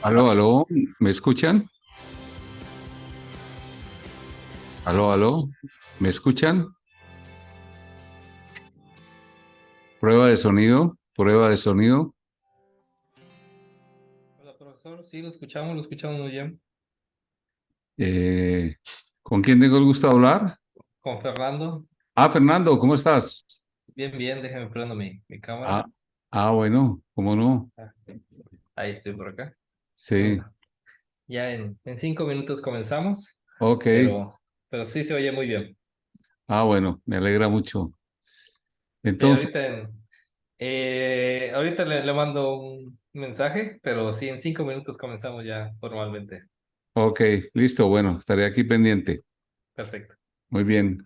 Aló, aló, ¿me escuchan? Aló, aló, ¿me escuchan? Prueba de sonido, prueba de sonido. Hola, profesor. Sí, lo escuchamos muy bien. Eh, ¿Con quién tengo el gusto de hablar? Con Fernando. Ah, Fernando, ¿cómo estás? Bien, bien, déjeme prendo mi cámara. Ah, bueno, ¿cómo no? Ah, ahí estoy por acá. Sí, Bueno, ya en 5 minutos comenzamos, ok. pero sí se oye muy bien. Bueno, me alegra mucho. Sí, Entonces, ahorita le mando un mensaje, pero sí, en 5 minutos comenzamos ya formalmente. ok, listo, bueno, estaré aquí pendiente. Perfecto. Muy bien.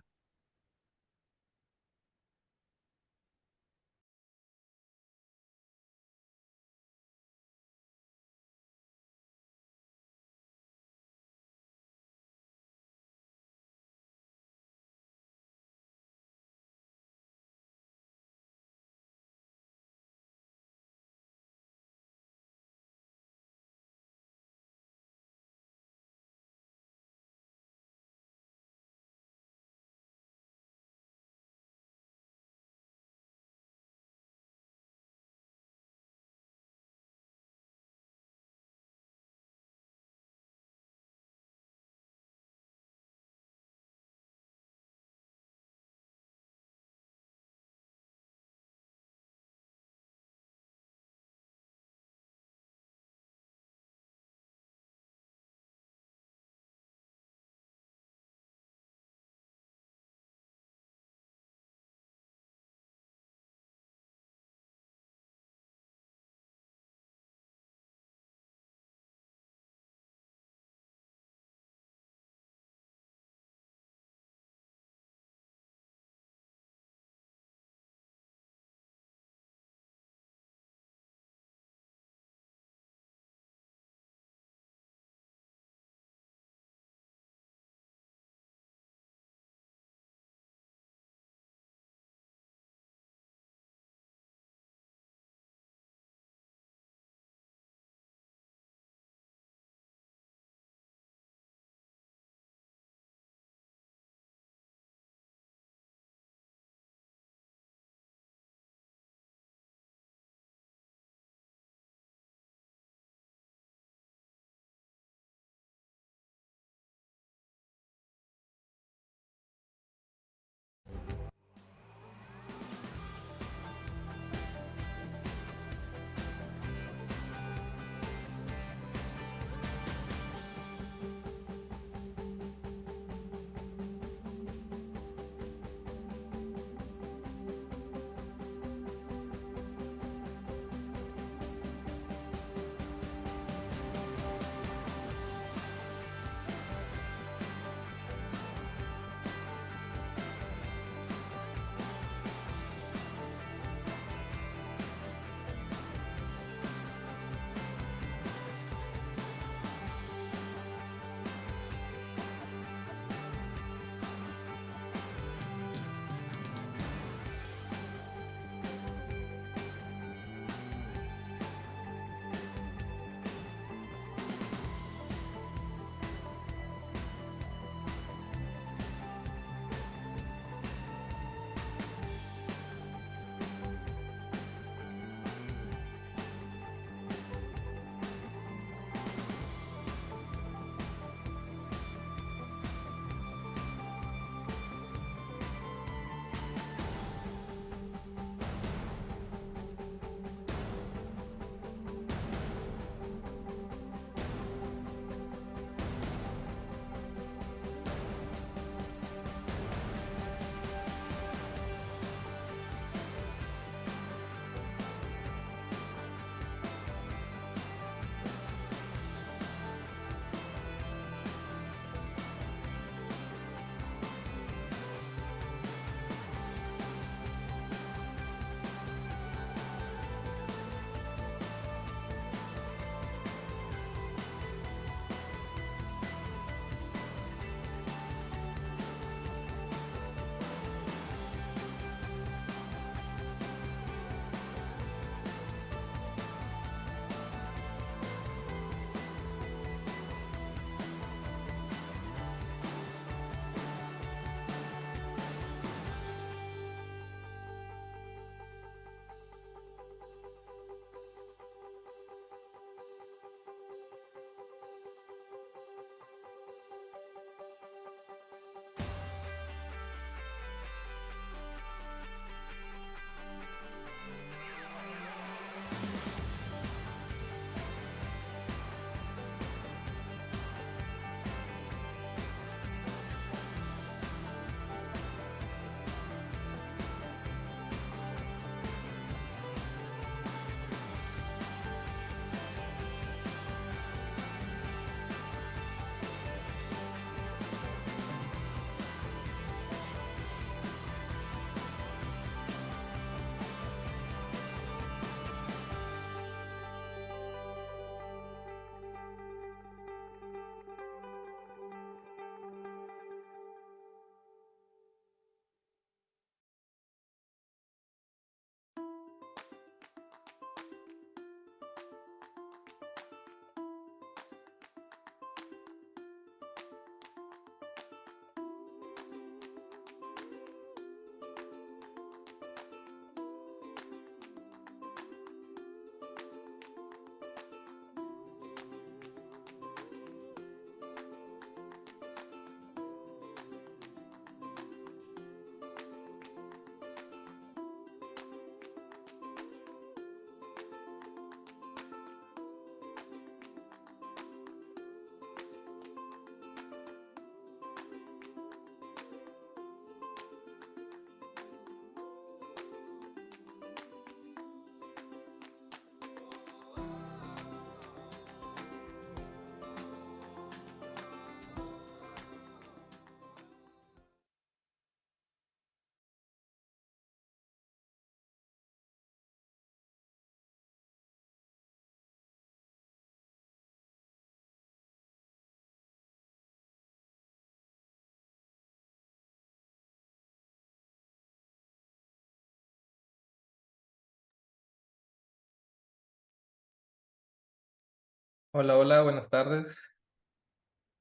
Hola, hola, buenas tardes.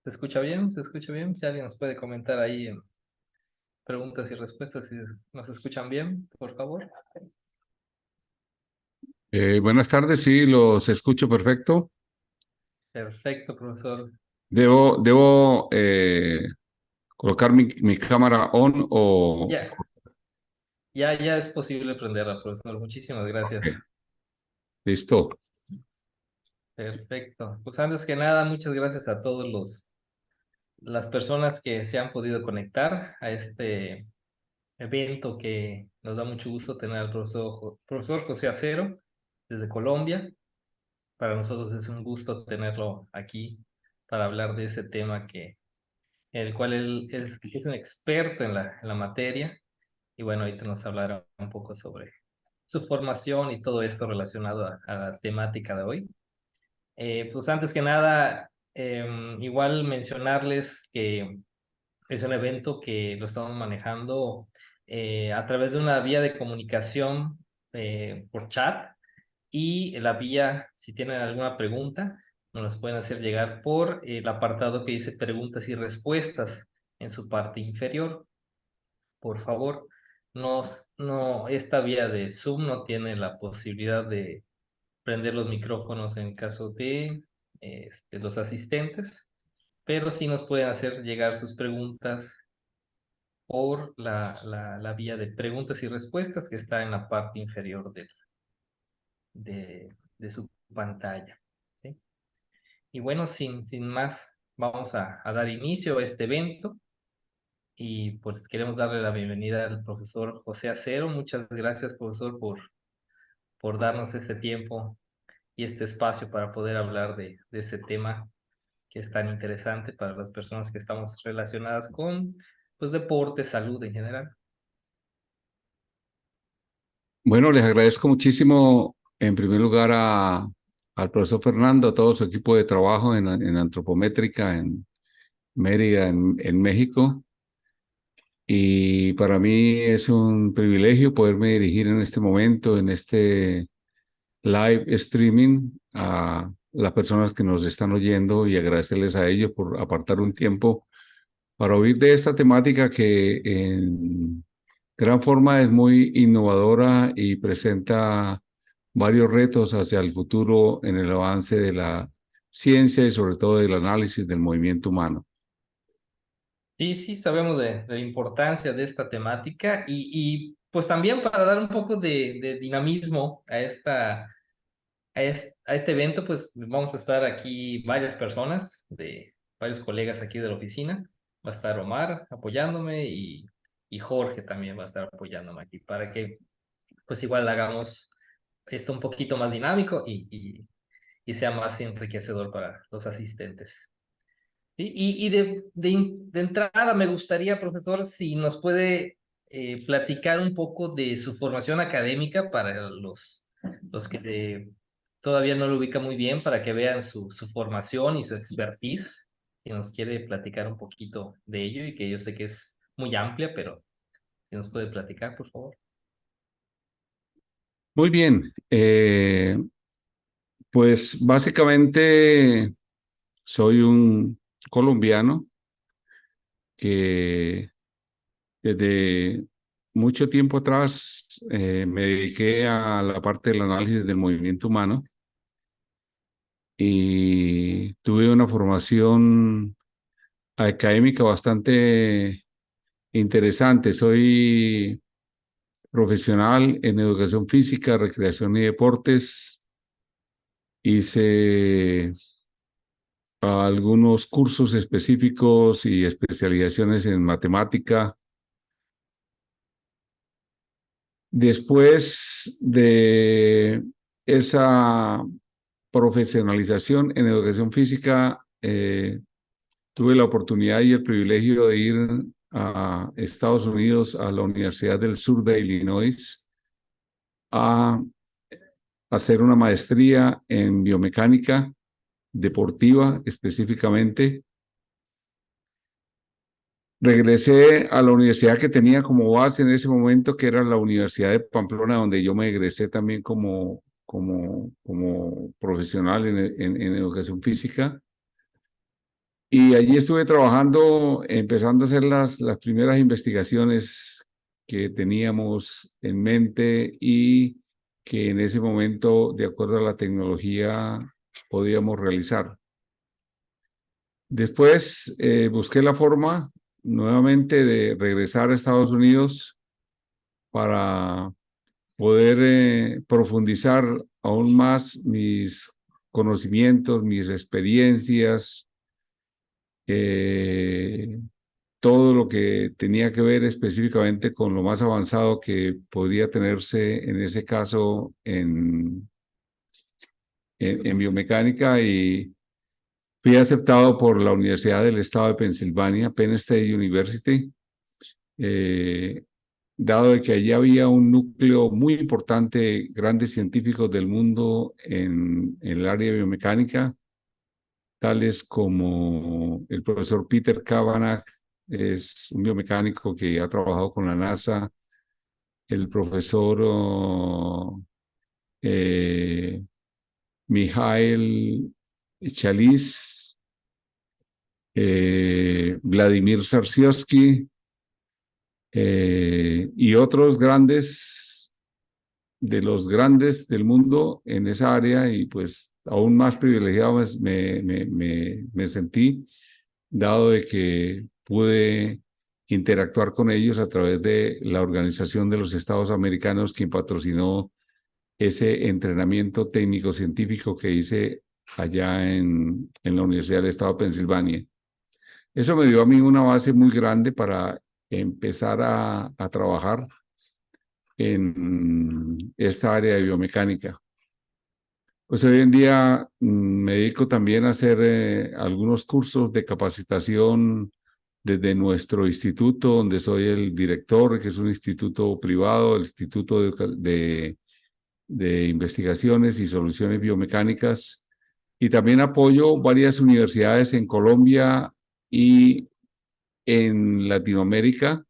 ¿Se escucha bien? ¿Se escucha bien? Si alguien nos puede comentar ahí en preguntas y respuestas, si nos escuchan bien, por favor. Buenas tardes, sí, los escucho perfecto. Perfecto, profesor. Debo colocar mi cámara on o... Ya, ya es posible prenderla, profesor. Muchísimas gracias. Ok, listo. Perfecto. Pues antes que nada, muchas gracias a todos las personas que se han podido conectar a este evento que nos da mucho gusto tener al profesor José Acero desde Colombia. Para nosotros es un gusto tenerlo aquí para hablar de ese tema el cual él es un experto en la materia. Y bueno, ahorita nos hablará un poco sobre su formación y todo esto relacionado a la temática de hoy. Pues antes que nada, igual mencionarles que es un evento que lo estamos manejando a través de una vía de comunicación por chat y la vía, si tienen alguna pregunta, nos las pueden hacer llegar por el apartado que dice preguntas y respuestas en su parte inferior. Por favor, esta vía de Zoom no tiene la posibilidad de prender los micrófonos en caso de los asistentes, pero sí nos pueden hacer llegar sus preguntas por la vía de preguntas y respuestas que está en la parte inferior de su pantalla. ¿Sí? Y bueno, sin más, vamos a dar inicio a este evento y pues queremos darle la bienvenida al profesor José Acero. Muchas gracias, profesor, por darnos este tiempo y este espacio para poder hablar de este tema que es tan interesante para las personas que estamos relacionadas con pues, deporte, salud en general. Bueno, les agradezco muchísimo, en primer lugar, al profesor Fernando, a todo su equipo de trabajo en Antropométrica, en Mérida, en México. Y para mí es un privilegio poderme dirigir en este momento, en este live streaming, a las personas que nos están oyendo y agradecerles a ellos por apartar un tiempo para oír de esta temática que en gran forma es muy innovadora y presenta varios retos hacia el futuro en el avance de la ciencia y sobre todo del análisis del movimiento humano. Sí, sí, sabemos de la importancia de esta temática y pues también para dar un poco de dinamismo a este evento, pues vamos a estar aquí varias personas, varios colegas aquí de la oficina. Va a estar Omar apoyándome y Jorge también va a estar apoyándome aquí para que pues igual hagamos esto un poquito más dinámico y sea más enriquecedor para los asistentes. De entrada me gustaría, profesor, si nos puede platicar un poco de su formación académica para los que todavía no lo ubican muy bien, para que vean su formación y su expertise. Si nos quiere platicar un poquito de ello y que yo sé que es muy amplia, pero si nos puede platicar, por favor. Muy bien, pues básicamente soy un colombiano que desde mucho tiempo atrás me dediqué a la parte del análisis del movimiento humano y tuve una formación académica bastante interesante. Soy profesional en educación física, recreación y deportes. Hice algunos cursos específicos y especializaciones en matemática. Después de esa profesionalización en educación física, tuve la oportunidad y el privilegio de ir a Estados Unidos, a la Universidad del Sur de Illinois, a hacer una maestría en biomecánica deportiva específicamente. Regresé a la universidad que tenía como base en ese momento, que era la Universidad de Pamplona, donde yo me egresé también como profesional en educación física. Y allí estuve trabajando, empezando a hacer las primeras investigaciones que teníamos en mente y que en ese momento, de acuerdo a la tecnología, podíamos realizar. Después busqué la forma nuevamente de regresar a Estados Unidos para poder profundizar aún más mis conocimientos, mis experiencias, eh, todo lo que tenía que ver específicamente con lo más avanzado que podía tenerse en ese caso en biomecánica y fui aceptado por la Universidad del Estado de Pensilvania, Penn State University, eh, dado de que allí había un núcleo muy importante de grandes científicos del mundo en el área de biomecánica, tales como el profesor Peter Kavanagh, es un biomecánico que ha trabajado con la NASA, el profesor eh, Mijail Chalis, Vladimir Zarsiowski, y otros grandes de los grandes del mundo en esa área y pues aún más privilegiado me sentí, dado de que pude interactuar con ellos a través de la Organización de los Estados Americanos, quien patrocinó ese entrenamiento técnico-científico que hice allá en la Universidad del Estado de Pensilvania. Eso me dio a mí una base muy grande para empezar a trabajar en esta área de biomecánica. Pues hoy en día me dedico también a hacer algunos cursos de capacitación desde nuestro instituto, donde soy el director, que es un instituto privado, el Instituto de Investigaciones y Soluciones Biomecánicas. Y también apoyo varias universidades en Colombia y en Latinoamérica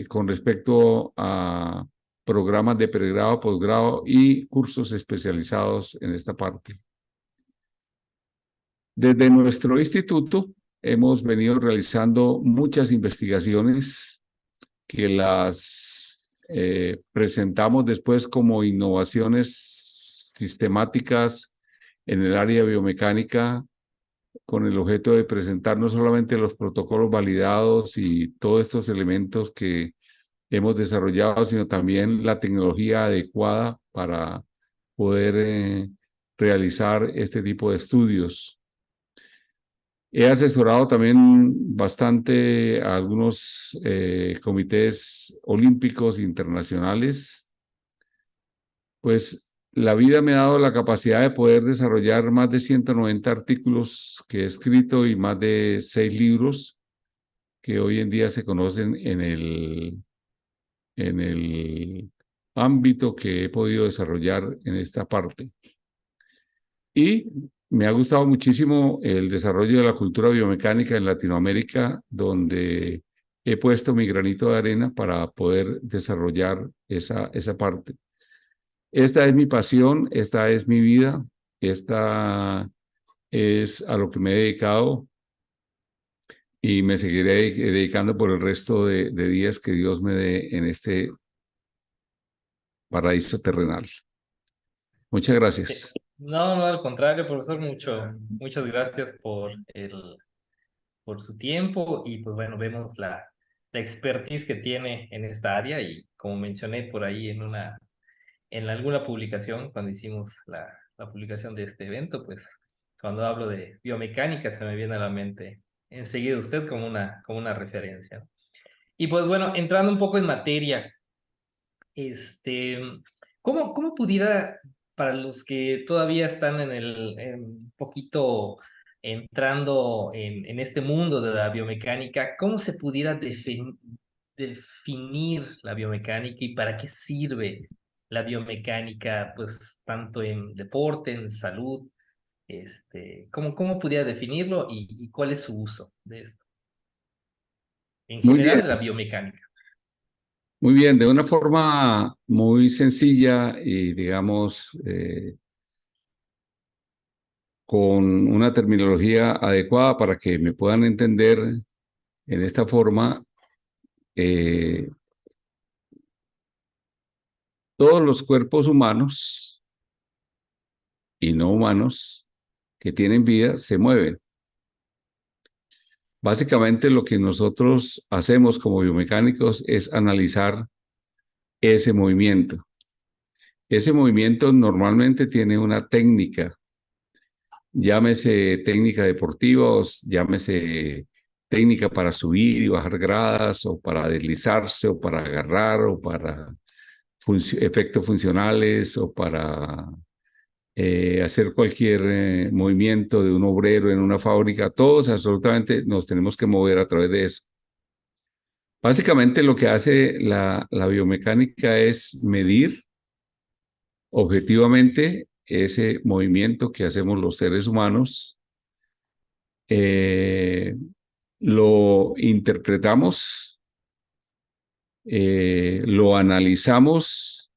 con respecto a programas de pregrado, posgrado y cursos especializados en esta parte. Desde nuestro instituto hemos venido realizando muchas investigaciones que las presentamos después como innovaciones sistemáticas en el área biomecánica con el objeto de presentar no solamente los protocolos validados y todos estos elementos que hemos desarrollado, sino también la tecnología adecuada para poder realizar este tipo de estudios. He asesorado también bastante a algunos comités olímpicos internacionales. Pues la vida me ha dado la capacidad de poder desarrollar más de 190 artículos que he escrito y más de 6 libros que hoy en día se conocen en el ámbito que he podido desarrollar en esta parte. Y me ha gustado muchísimo el desarrollo de la cultura biomecánica en Latinoamérica, donde he puesto mi granito de arena para poder desarrollar esa parte. Esta es mi pasión, esta es mi vida, esta es a lo que me he dedicado y me seguiré dedicando por el resto de días que Dios me dé en este paraíso terrenal. Muchas gracias. No, no, al contrario, profesor, muchas gracias por su tiempo y pues bueno, vemos la expertise que tiene en esta área y como mencioné por ahí en alguna publicación, cuando hicimos la publicación de este evento, pues cuando hablo de biomecánica se me viene a la mente enseguida usted como una referencia. Y pues bueno, entrando un poco en materia, este, cómo pudiera, para los que todavía están en un poquito entrando en este mundo de la biomecánica, cómo se pudiera definir la biomecánica y para qué sirve la biomecánica, pues tanto en deporte, en salud, cómo pudiera definirlo y cuál es su uso de esto, en Muy bien, general de la biomecánica? muy bien. De una forma muy sencilla y digamos con una terminología adecuada para que me puedan entender en esta forma, eh, todos los cuerpos humanos y no humanos que tienen vida se mueven. Básicamente lo que nosotros hacemos como biomecánicos es analizar ese movimiento. Ese movimiento normalmente tiene una técnica, llámese técnica deportiva, o llámese técnica para subir y bajar gradas, o para deslizarse, o para agarrar, o para efectos funcionales, o para hacer cualquier movimiento de un obrero en una fábrica. Todos absolutamente nos tenemos que mover a través de eso. Básicamente lo que hace la biomecánica es medir objetivamente ese movimiento que hacemos los seres humanos, eh, lo interpretamos, lo analizamos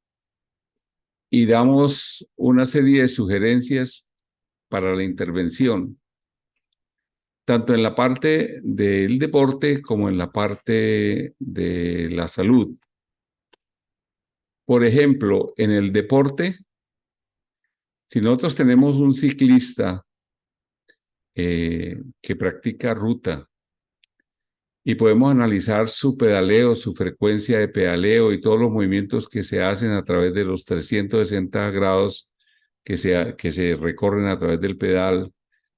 y damos una serie de sugerencias para la intervención, tanto en la parte del deporte como en la parte de la salud. Por ejemplo, en el deporte, si nosotros tenemos un ciclista que practica ruta y podemos analizar su pedaleo, su frecuencia de pedaleo y todos los movimientos que se hacen a través de los 360 grados que se recorren a través del pedal,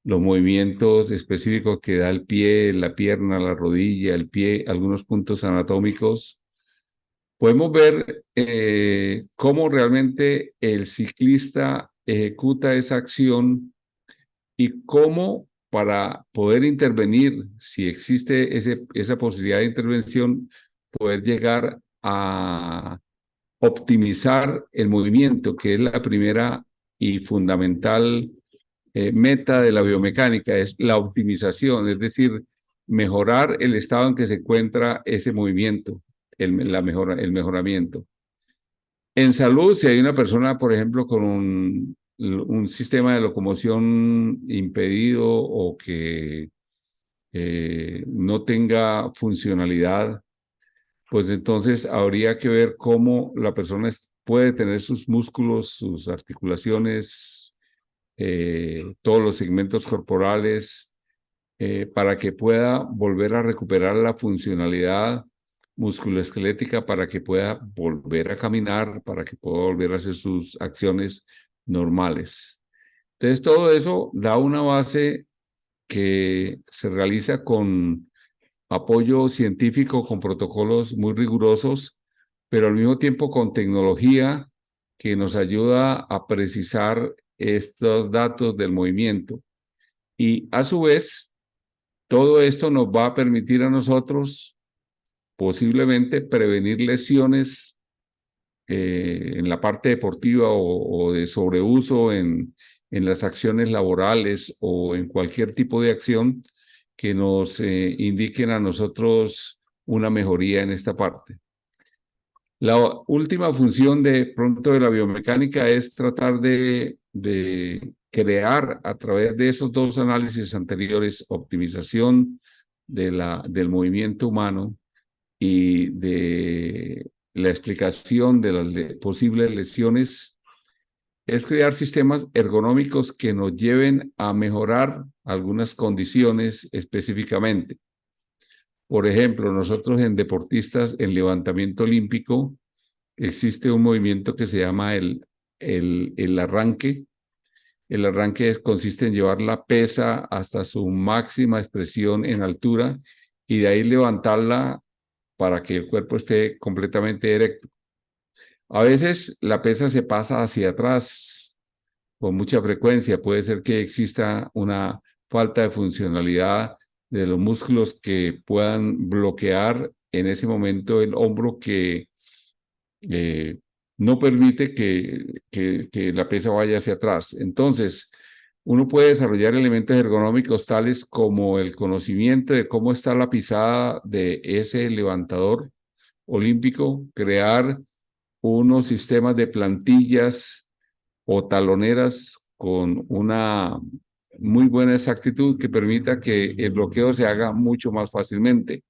los movimientos específicos que da el pie, la pierna, la rodilla, el pie, algunos puntos anatómicos. Podemos ver cómo realmente el ciclista ejecuta esa acción y cómo para poder intervenir, si existe esa posibilidad de intervención, poder llegar a optimizar el movimiento, que es la primera y fundamental meta de la biomecánica, es la optimización, es decir, mejorar el estado en que se encuentra ese movimiento, el mejoramiento. En salud, si hay una persona, por ejemplo, con un sistema de locomoción impedido o que no tenga funcionalidad, pues entonces habría que ver cómo la persona puede tener sus músculos, sus articulaciones, todos los segmentos corporales, para que pueda volver a recuperar la funcionalidad musculoesquelética, para que pueda volver a caminar, para que pueda volver a hacer sus acciones normales. Entonces, todo eso da una base que se realiza con apoyo científico, con protocolos muy rigurosos, pero al mismo tiempo con tecnología que nos ayuda a precisar estos datos del movimiento. Y a su vez, todo esto nos va a permitir a nosotros posiblemente prevenir lesiones en la parte deportiva o de sobreuso en las acciones laborales o en cualquier tipo de acción que nos indiquen a nosotros una mejoría en esta parte. La última función de pronto de la biomecánica es tratar de crear a través de esos dos análisis anteriores optimización del movimiento humano y de la explicación de las posibles lesiones, es crear sistemas ergonómicos que nos lleven a mejorar algunas condiciones específicamente. Por ejemplo, nosotros en deportistas, en levantamiento olímpico, existe un movimiento que se llama el arranque. El arranque consiste en llevar la pesa hasta su máxima expresión en altura y de ahí levantarla para que el cuerpo esté completamente erecto. A veces la pesa se pasa hacia atrás con mucha frecuencia. Puede ser que exista una falta de funcionalidad de los músculos que puedan bloquear en ese momento el hombro que eh, no permite que la pesa vaya hacia atrás. Entonces, uno puede desarrollar elementos ergonómicos tales como el conocimiento de cómo está la pisada de ese levantador olímpico, crear unos sistemas de plantillas o taloneras con una muy buena exactitud que permita que el bloqueo se haga mucho más fácilmente.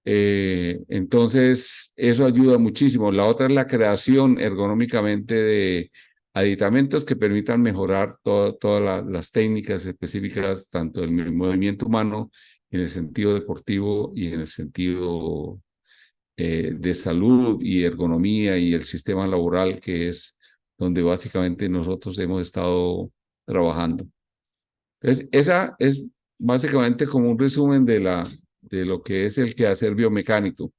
Entonces, eso ayuda muchísimo. La otra es la creación ergonómicamente de aditamentos que permitan mejorar todas las técnicas específicas, tanto del movimiento humano en el sentido deportivo y en el sentido de salud y ergonomía y el sistema laboral, que es donde básicamente nosotros hemos estado trabajando. Entonces, esa es básicamente como un resumen de lo que es el quehacer biomecánico.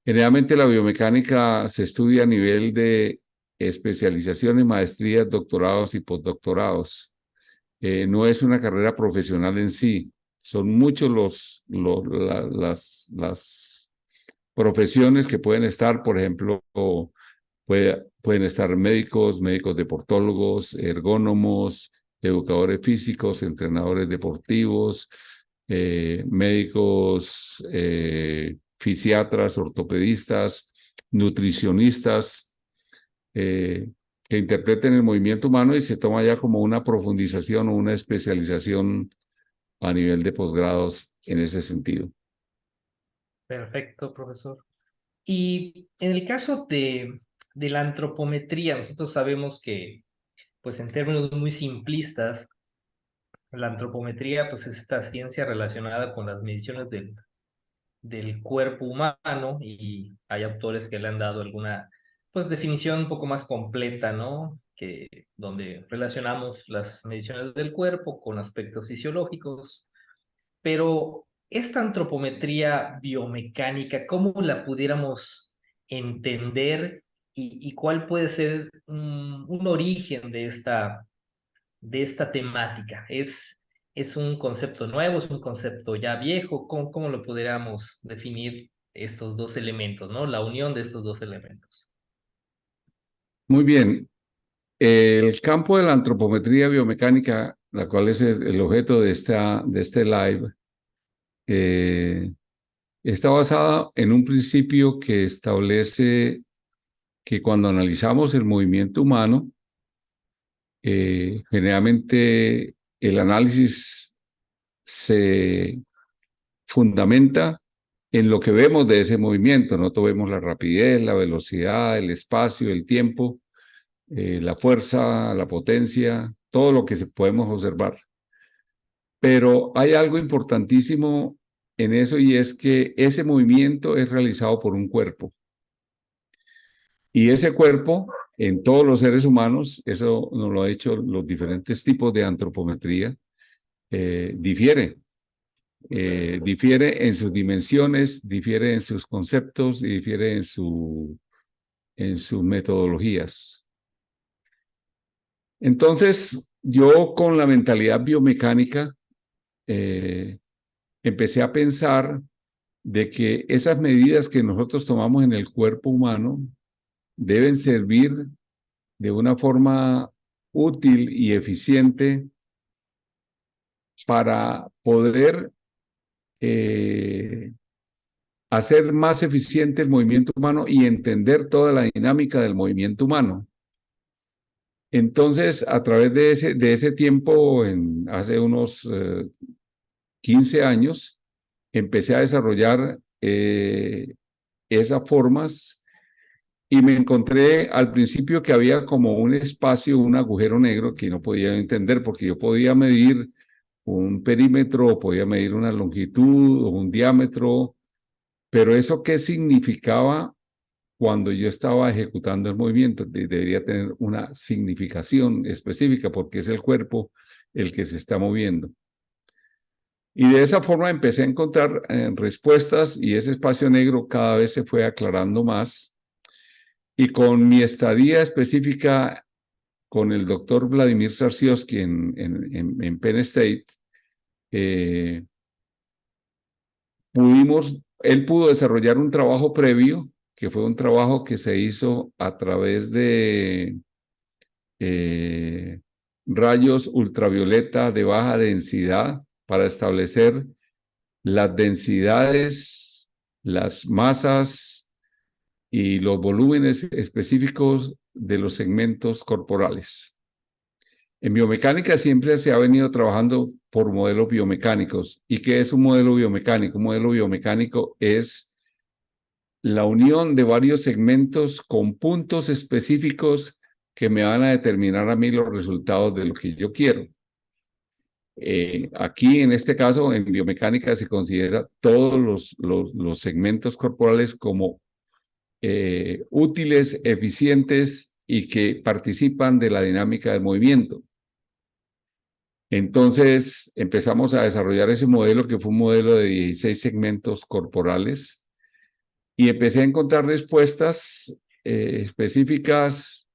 Generalmente la biomecánica se estudia a nivel de especializaciones, maestrías, doctorados y postdoctorados. No es una carrera profesional en sí. Son muchos las profesiones que pueden estar, por ejemplo, pueden estar médicos, médicos deportólogos, ergónomos, educadores físicos, entrenadores deportivos, médicos, fisiatras, ortopedistas, nutricionistas, que interpreten el movimiento humano y se toma ya como una profundización o una especialización a nivel de posgrados en ese sentido. Perfecto, profesor. Y en el caso de la antropometría, nosotros sabemos que, pues en términos muy simplistas, la antropometría pues es esta ciencia relacionada con las mediciones del cuerpo humano y hay autores que le han dado alguna pues definición un poco más completa, ¿no? Que donde relacionamos las mediciones del cuerpo con aspectos fisiológicos, pero esta antropometría biomecánica, ¿cómo la pudiéramos entender y cuál puede ser un origen de esta temática? Es un concepto nuevo? ¿Es un concepto ya viejo? ¿Cómo lo pudiéramos definir estos dos elementos, ¿no? La unión de estos dos elementos. Muy bien. El campo de la antropometría biomecánica, la cual es el objeto de este live, eh, está basada en un principio que establece que cuando analizamos el movimiento humano, generalmente el análisis se fundamenta en lo que vemos de ese movimiento. Nosotros vemos la rapidez, la velocidad, el espacio, el tiempo, la fuerza, la potencia, todo lo que podemos observar. Pero hay algo importantísimo en eso y es que ese movimiento es realizado por un cuerpo. Y ese cuerpo, en todos los seres humanos, eso nos lo ha hecho los diferentes tipos de antropometría, difiere. Difiere en sus dimensiones, difiere en sus conceptos y difiere en sus metodologías. Entonces, yo con la mentalidad biomecánica empecé a pensar de que esas medidas que nosotros tomamos en el cuerpo humano deben servir de una forma útil y eficiente para poder hacer más eficiente el movimiento humano y entender toda la dinámica del movimiento humano. Entonces, a través de ese tiempo, hace unos 15 años, empecé a desarrollar esas formas y me encontré al principio que había como un espacio, un agujero negro que no podía entender porque yo podía medir un perímetro, podía medir una longitud o un diámetro, pero eso qué significaba cuando yo estaba ejecutando el movimiento. Debería tener una significación específica porque es el cuerpo el que se está moviendo. Y de esa forma empecé a encontrar respuestas y ese espacio negro cada vez se fue aclarando más. Y con mi estadía específica con el doctor Vladimir Sarsiowski en Penn State, él pudo desarrollar un trabajo previo, que fue un trabajo que se hizo a través de rayos ultravioleta de baja densidad para establecer las densidades, las masas y los volúmenes específicos de los segmentos corporales. En biomecánica siempre se ha venido trabajando por modelos biomecánicos. ¿Y qué es un modelo biomecánico? Un modelo biomecánico es la unión de varios segmentos con puntos específicos que me van a determinar a mí los resultados de lo que yo quiero. Aquí, en este caso, en biomecánica se considera todos los segmentos corporales como útiles, eficientes y que participan de la dinámica del movimiento. Entonces empezamos a desarrollar ese modelo que fue un modelo de 16 segmentos corporales y empecé a encontrar respuestas específicas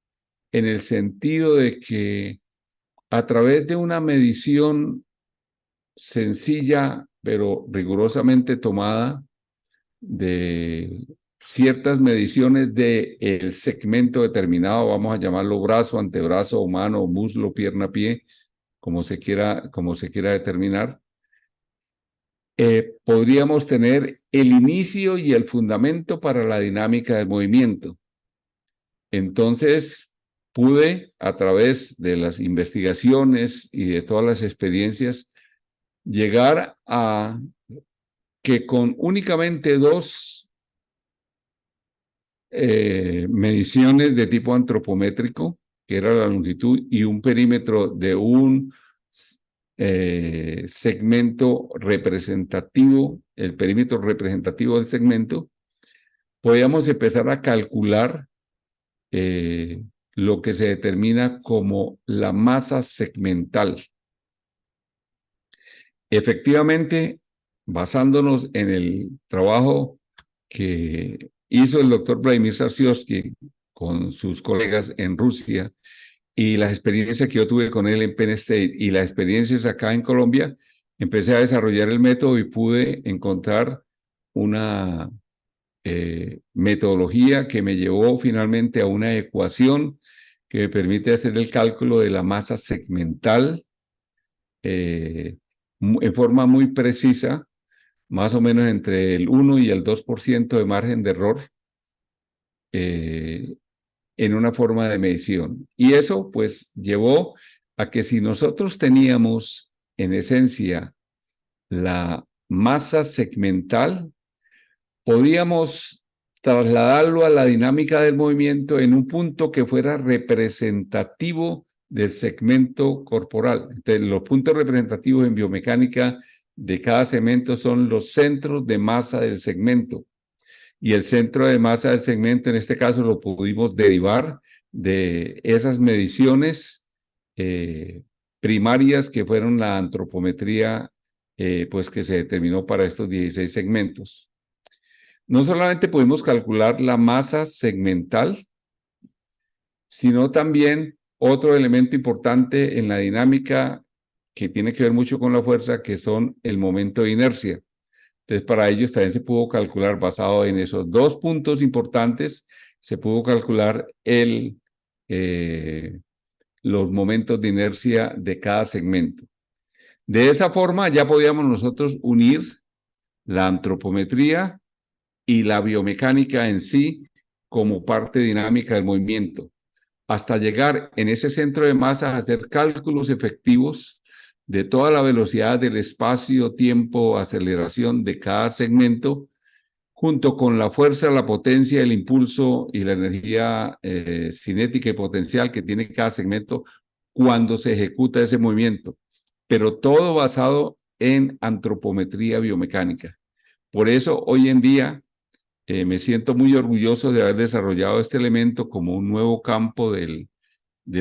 en el sentido de que a través de una medición sencilla pero rigurosamente tomada de ciertas mediciones del segmento determinado, vamos a llamarlo brazo, antebrazo, mano, muslo, pierna, pie, como se quiera determinar, podríamos tener el inicio y el fundamento para la dinámica del movimiento. Entonces, pude, a través de las investigaciones y de todas las experiencias, llegar a que con únicamente dos mediciones de tipo antropométrico, que era la longitud y un perímetro de un segmento representativo, el perímetro representativo del segmento, podíamos empezar a calcular lo que se determina como la masa segmental. Efectivamente, basándonos en el trabajo que hizo el doctor Vladimir Sarsiowski con sus colegas en Rusia y las experiencias que yo tuve con él en Penn State y las experiencias acá en Colombia, empecé a desarrollar el método y pude encontrar una metodología que me llevó finalmente a una ecuación que me permite hacer el cálculo de la masa segmental en forma muy precisa, más o menos entre el 1 y el 2% de margen de error en una forma de medición. Y eso pues llevó a que si nosotros teníamos en esencia la masa segmental, podíamos trasladarlo a la dinámica del movimiento en un punto que fuera representativo del segmento corporal. Entonces, los puntos representativos en biomecánica de cada segmento son los centros de masa del segmento. y el centro de masa del segmento, en este caso, lo pudimos derivar de esas mediciones primarias que fueron la antropometría, pues que se determinó para estos 16 segmentos. No solamente pudimos calcular la masa segmental, sino también otro elemento importante en la dinámica que tiene que ver mucho con la fuerza, que son el momento de inercia. Entonces, para ellos también se pudo calcular, basado en esos dos puntos importantes, se pudo calcular los momentos de inercia de cada segmento. De esa forma, ya podíamos nosotros unir la antropometría y la biomecánica en sí como parte dinámica del movimiento, hasta llegar en ese centro de masa a hacer cálculos efectivos de toda la velocidad del espacio, tiempo, aceleración de cada segmento, junto con la fuerza, la potencia, el impulso y la energía cinética y potencial que tiene cada segmento cuando se ejecuta ese movimiento, pero todo basado en antropometría biomecánica. Por eso hoy en día me siento muy orgulloso de haber desarrollado este elemento como un nuevo campo del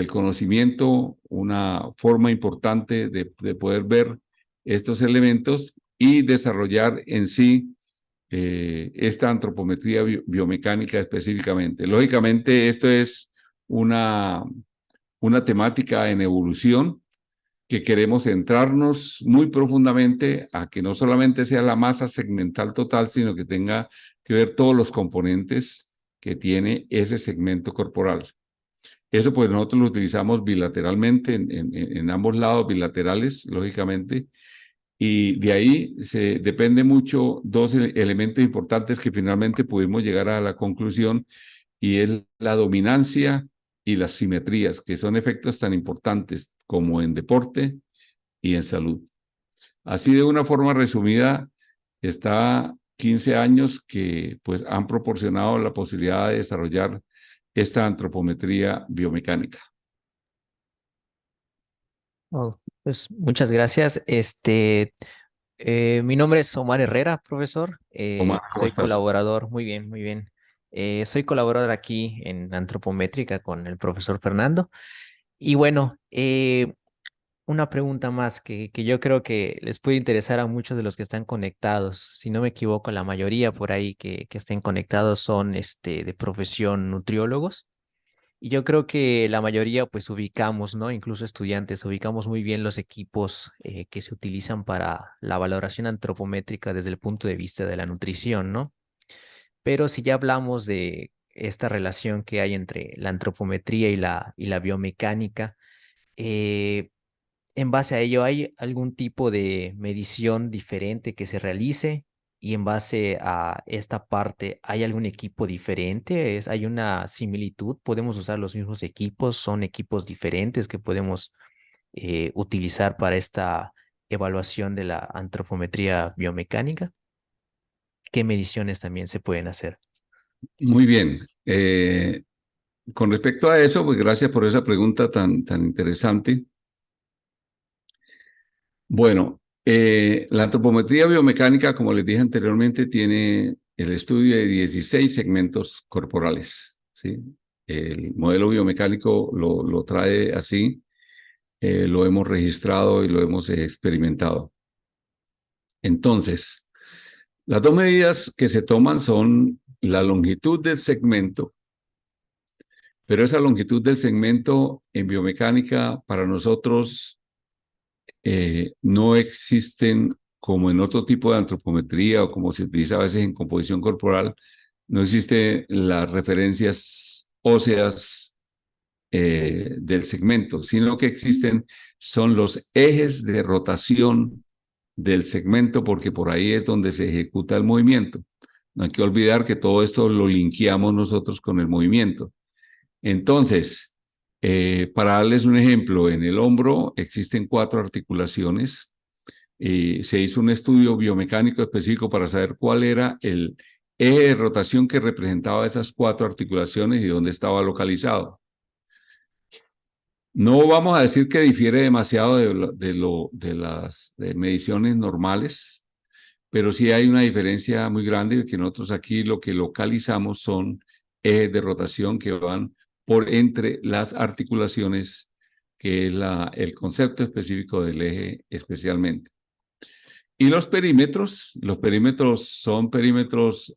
conocimiento, una forma importante de poder ver estos elementos y desarrollar en sí esta antropometría biomecánica específicamente. Lógicamente, esto es una temática en evolución que queremos centrarnos muy profundamente a que no solamente sea la masa segmental total, sino que tenga que ver todos los componentes que tiene ese segmento corporal. Eso pues nosotros lo utilizamos bilateralmente, en ambos lados bilaterales, lógicamente, y de ahí depende mucho dos elementos importantes que finalmente pudimos llegar a la conclusión, y es la dominancia y las simetrías, que son efectos tan importantes como en deporte y en salud. Así de una forma resumida, está 15 años que pues han proporcionado la posibilidad de desarrollar esta antropometría biomecánica. Oh, pues muchas gracias. Mi nombre es Omar Herrera, profesor. Omar, ¿cómo Soy estás? colaborador, muy bien, muy bien. Soy colaborador aquí en Antropométrica con el profesor Fernando. Y bueno, una pregunta más que yo creo que les puede interesar a muchos de los que están conectados. Si no me equivoco, la mayoría por ahí que estén conectados son de profesión nutriólogos. Y yo creo que la mayoría pues ubicamos, ¿no? Incluso estudiantes, ubicamos muy bien los equipos que se utilizan para la valoración antropométrica desde el punto de vista de la nutrición, ¿no? Pero si ya hablamos de esta relación que hay entre la antropometría y la biomecánica, eh, en base a ello, ¿hay algún tipo de medición diferente que se realice? Y en base a esta parte, ¿hay algún equipo diferente? ¿Hay una similitud? ¿Podemos usar los mismos equipos? ¿Son equipos diferentes que podemos utilizar para esta evaluación de la antropometría biomecánica? ¿Qué mediciones también se pueden hacer? Muy bien. Con respecto a eso, pues gracias por esa pregunta tan interesante. Bueno, la antropometría biomecánica, como les dije anteriormente, tiene el estudio de 16 segmentos corporales, ¿sí? El modelo biomecánico lo trae así, lo hemos registrado y lo hemos experimentado. Entonces, las dos medidas que se toman son la longitud del segmento, pero esa longitud del segmento en biomecánica para nosotros no existen, como en otro tipo de antropometría o como se utiliza a veces en composición corporal, no existen las referencias óseas del segmento, sino que existen son los ejes de rotación del segmento, porque por ahí es donde se ejecuta el movimiento. No hay que olvidar que todo esto lo linkeamos nosotros con el movimiento. Entonces, para darles un ejemplo, en el hombro existen 4 articulaciones. Se hizo un estudio biomecánico específico para saber cuál era el eje de rotación que representaba esas 4 articulaciones y dónde estaba localizado. No vamos a decir que difiere demasiado de las mediciones normales, pero sí hay una diferencia muy grande, que nosotros aquí lo que localizamos son ejes de rotación que van por entre las articulaciones, que es el concepto específico del eje especialmente. Y los perímetros son perímetros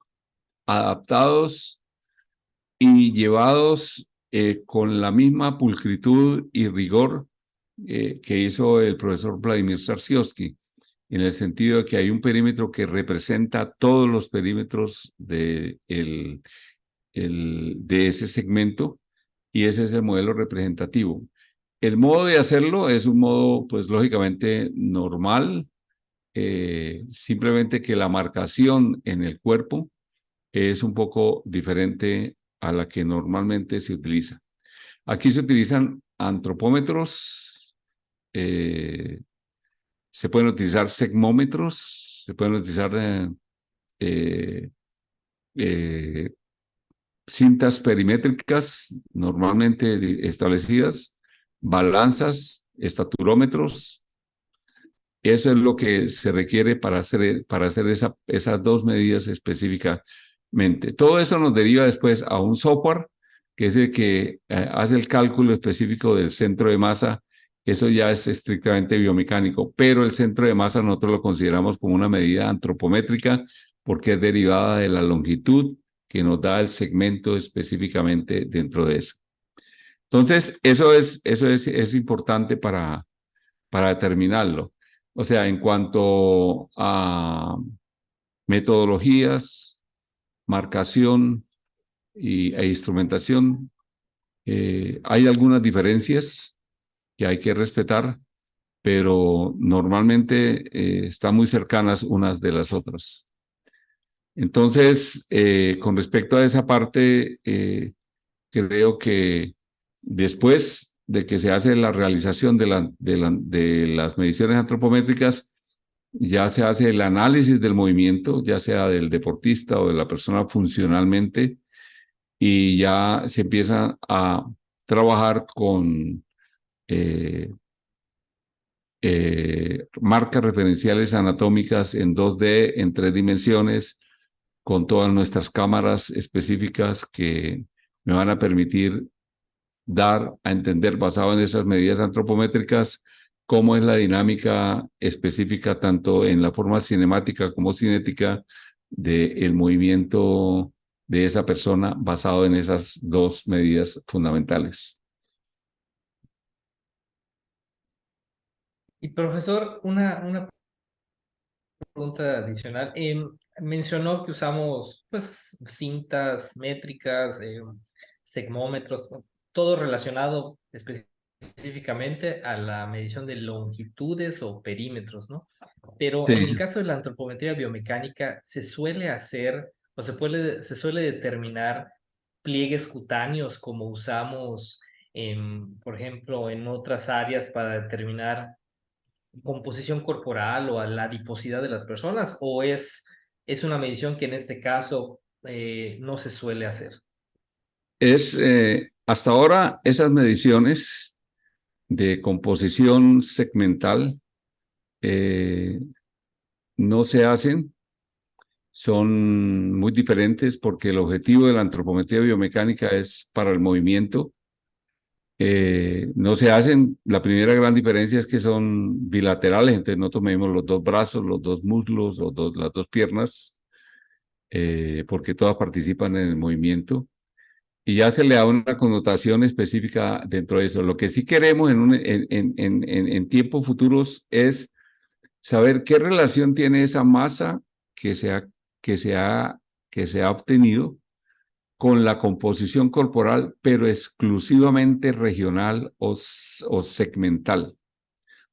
adaptados y llevados con la misma pulcritud y rigor que hizo el profesor Vladimir Zarsiowski, en el sentido de que hay un perímetro que representa todos los perímetros de ese segmento, y ese es el modelo representativo. El modo de hacerlo es un modo, pues lógicamente normal, simplemente que la marcación en el cuerpo es un poco diferente a la que normalmente se utiliza. Aquí se utilizan antropómetros, se pueden utilizar segmómetros, se pueden utilizar eh, eh, cintas perimétricas normalmente establecidas, balanzas, estaturómetros. Eso es lo que se requiere para hacer esas dos medidas específicamente. Todo eso nos deriva después a un software, que es el que hace el cálculo específico del centro de masa. Eso ya es estrictamente biomecánico, pero el centro de masa nosotros lo consideramos como una medida antropométrica porque es derivada de la longitud que nos da el segmento específicamente dentro de eso. Entonces, eso es importante para determinarlo. O sea, en cuanto a metodologías, marcación e instrumentación, hay algunas diferencias que hay que respetar, pero normalmente están muy cercanas unas de las otras. Entonces, con respecto a esa parte, creo que después de que se hace la realización de las mediciones antropométricas, ya se hace el análisis del movimiento, ya sea del deportista o de la persona funcionalmente, y ya se empieza a trabajar con marcas referenciales anatómicas en 2D, en 3 dimensiones, con todas nuestras cámaras específicas que me van a permitir dar a entender, basado en esas medidas antropométricas, cómo es la dinámica específica, tanto en la forma cinemática como cinética, del movimiento de esa persona, basado en esas dos medidas fundamentales. Y profesor, una pregunta adicional. Mencionó que usamos pues cintas métricas, segmómetros, todo relacionado específicamente a la medición de longitudes o perímetros, ¿no? Pero en Sí. el caso de la antropometría biomecánica, se suele hacer o se suele determinar pliegues cutáneos como usamos, por ejemplo, en otras áreas para determinar composición corporal o a la adiposidad de las personas, o es una medición que en este caso no se suele hacer. Hasta ahora esas mediciones de composición segmental eh, no se hacen, son muy diferentes porque el objetivo de la antropometría biomecánica es para el movimiento. No se hacen, la primera gran diferencia es que son bilaterales, entonces nosotros medimos los dos brazos, los dos muslos, las dos piernas, porque todas participan en el movimiento, y ya se le da una connotación específica dentro de eso. Lo que sí queremos en tiempos futuros es saber qué relación tiene esa masa que que se ha, que se ha obtenido con la composición corporal, pero exclusivamente regional o segmental.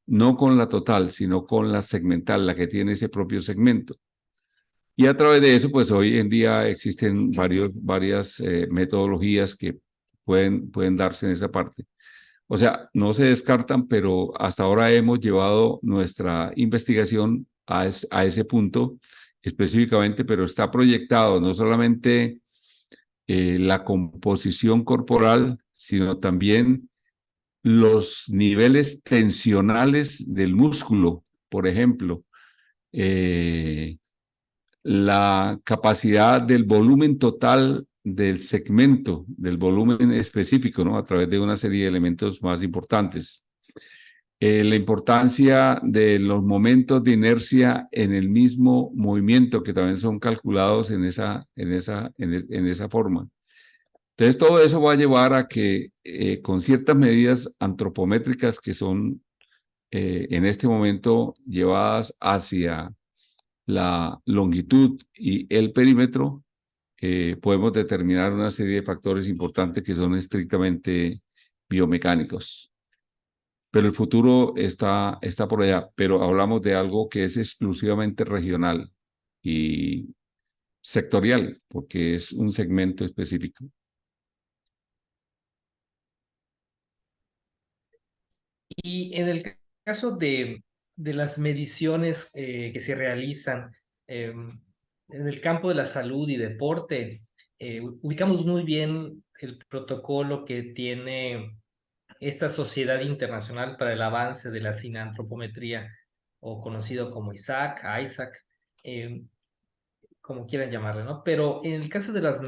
No con la total, sino con la segmental, la que tiene ese propio segmento. Y a través de eso, pues hoy en día existen varias metodologías que pueden darse en esa parte. O sea, no se descartan, pero hasta ahora hemos llevado nuestra investigación a ese punto específicamente, pero está proyectado no solamente la composición corporal, sino también los niveles tensionales del músculo, por ejemplo. la capacidad del volumen total del segmento, del volumen específico, ¿no? A través de una serie de elementos más importantes. La importancia de los momentos de inercia en el mismo movimiento, que también son calculados en esa forma. Entonces, todo eso va a llevar a que con ciertas medidas antropométricas que son en este momento llevadas hacia la longitud y el perímetro, podemos determinar una serie de factores importantes que son estrictamente biomecánicos. Pero el futuro está por allá, pero hablamos de algo que es exclusivamente regional y sectorial, porque es un segmento específico. Y en el caso de las mediciones que se realizan en el campo de la salud y deporte, ubicamos muy bien el protocolo que tiene esta Sociedad Internacional para el Avance de la Sinantropometría, o conocido como ISAC, eh, como quieran llamarle, ¿no? Pero en el caso de las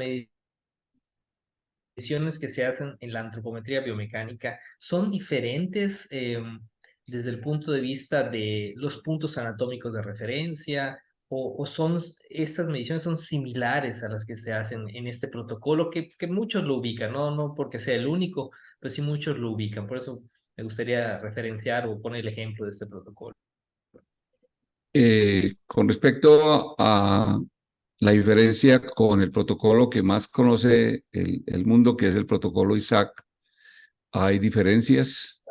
mediciones que se hacen en la antropometría biomecánica son diferentes desde el punto de vista de los puntos anatómicos de referencia, o son estas mediciones son similares a las que se hacen en este protocolo que muchos lo ubican, no porque sea el único, pero sí muchos lo ubican. Por eso me gustaría referenciar o poner el ejemplo de este protocolo. Con respecto a la diferencia con el protocolo que más conoce el mundo, que es el protocolo ISAC, hay diferencias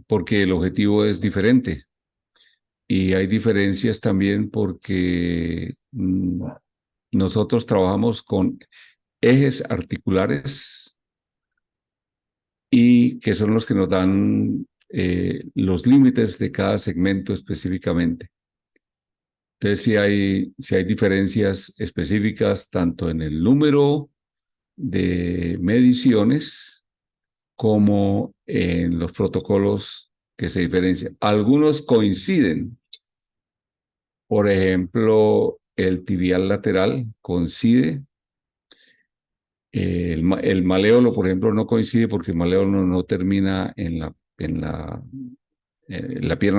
porque el objetivo es diferente. Y hay diferencias también porque nosotros trabajamos con ejes articulares y que son los que nos dan los límites de cada segmento específicamente. Entonces, si hay diferencias específicas tanto en el número de mediciones como en los protocolos que se diferencian. Algunos coinciden. Por ejemplo, el tibial lateral coincide. El maléolo, por ejemplo, no coincide porque el maléolo no termina la pierna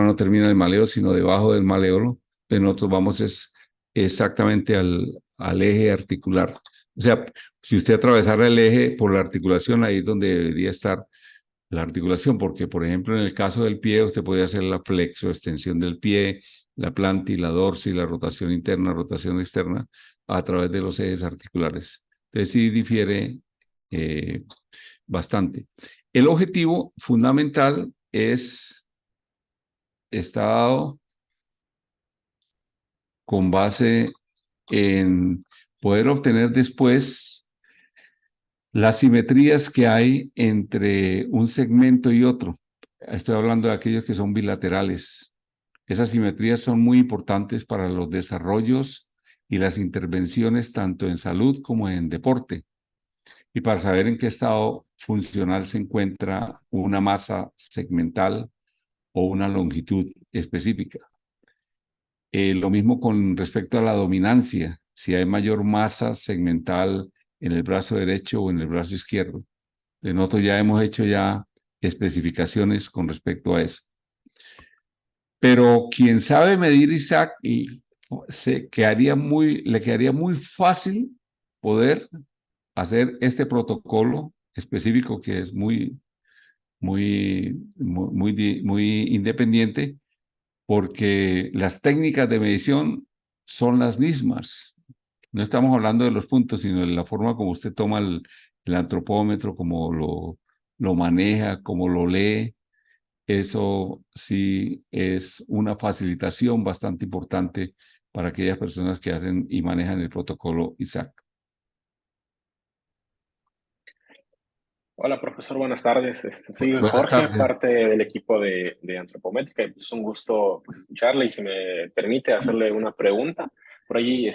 no termina en el maléolo, sino debajo del maléolo. Entonces nosotros vamos exactamente al eje articular. O sea, si usted atravesara el eje por la articulación, ahí es donde debería estar la articulación, porque por ejemplo en el caso del pie usted podría hacer la flexo, extensión del pie, la planti, la dorsi, la rotación interna, rotación externa a través de los ejes articulares. Entonces sí difiere bastante. El objetivo fundamental está dado con base en poder obtener después las simetrías que hay entre un segmento y otro. Estoy hablando de aquellos que son bilaterales. Esas simetrías son muy importantes para los desarrollos y las intervenciones tanto en salud como en deporte, y para saber en qué estado funcional se encuentra una masa segmental o una longitud específica. Lo mismo con respecto a la dominancia, si hay mayor masa segmental en el brazo derecho o en el brazo izquierdo. Nosotros ya hemos hecho ya especificaciones con respecto a eso. Pero quien sabe medir ISAC le quedaría muy fácil poder hacer este protocolo específico que es muy independiente, porque las técnicas de medición son las mismas. No estamos hablando de los puntos, sino de la forma como usted toma el antropómetro, cómo lo maneja, cómo lo lee. Eso sí es una facilitación bastante importante para aquellas personas que hacen y manejan el protocolo ISAC. Hola, profesor, buenas tardes. Soy Buenas Jorge, tardes. parte del equipo de Antropométrica, y es un gusto escucharle, y si me permite hacerle una pregunta. Por allí,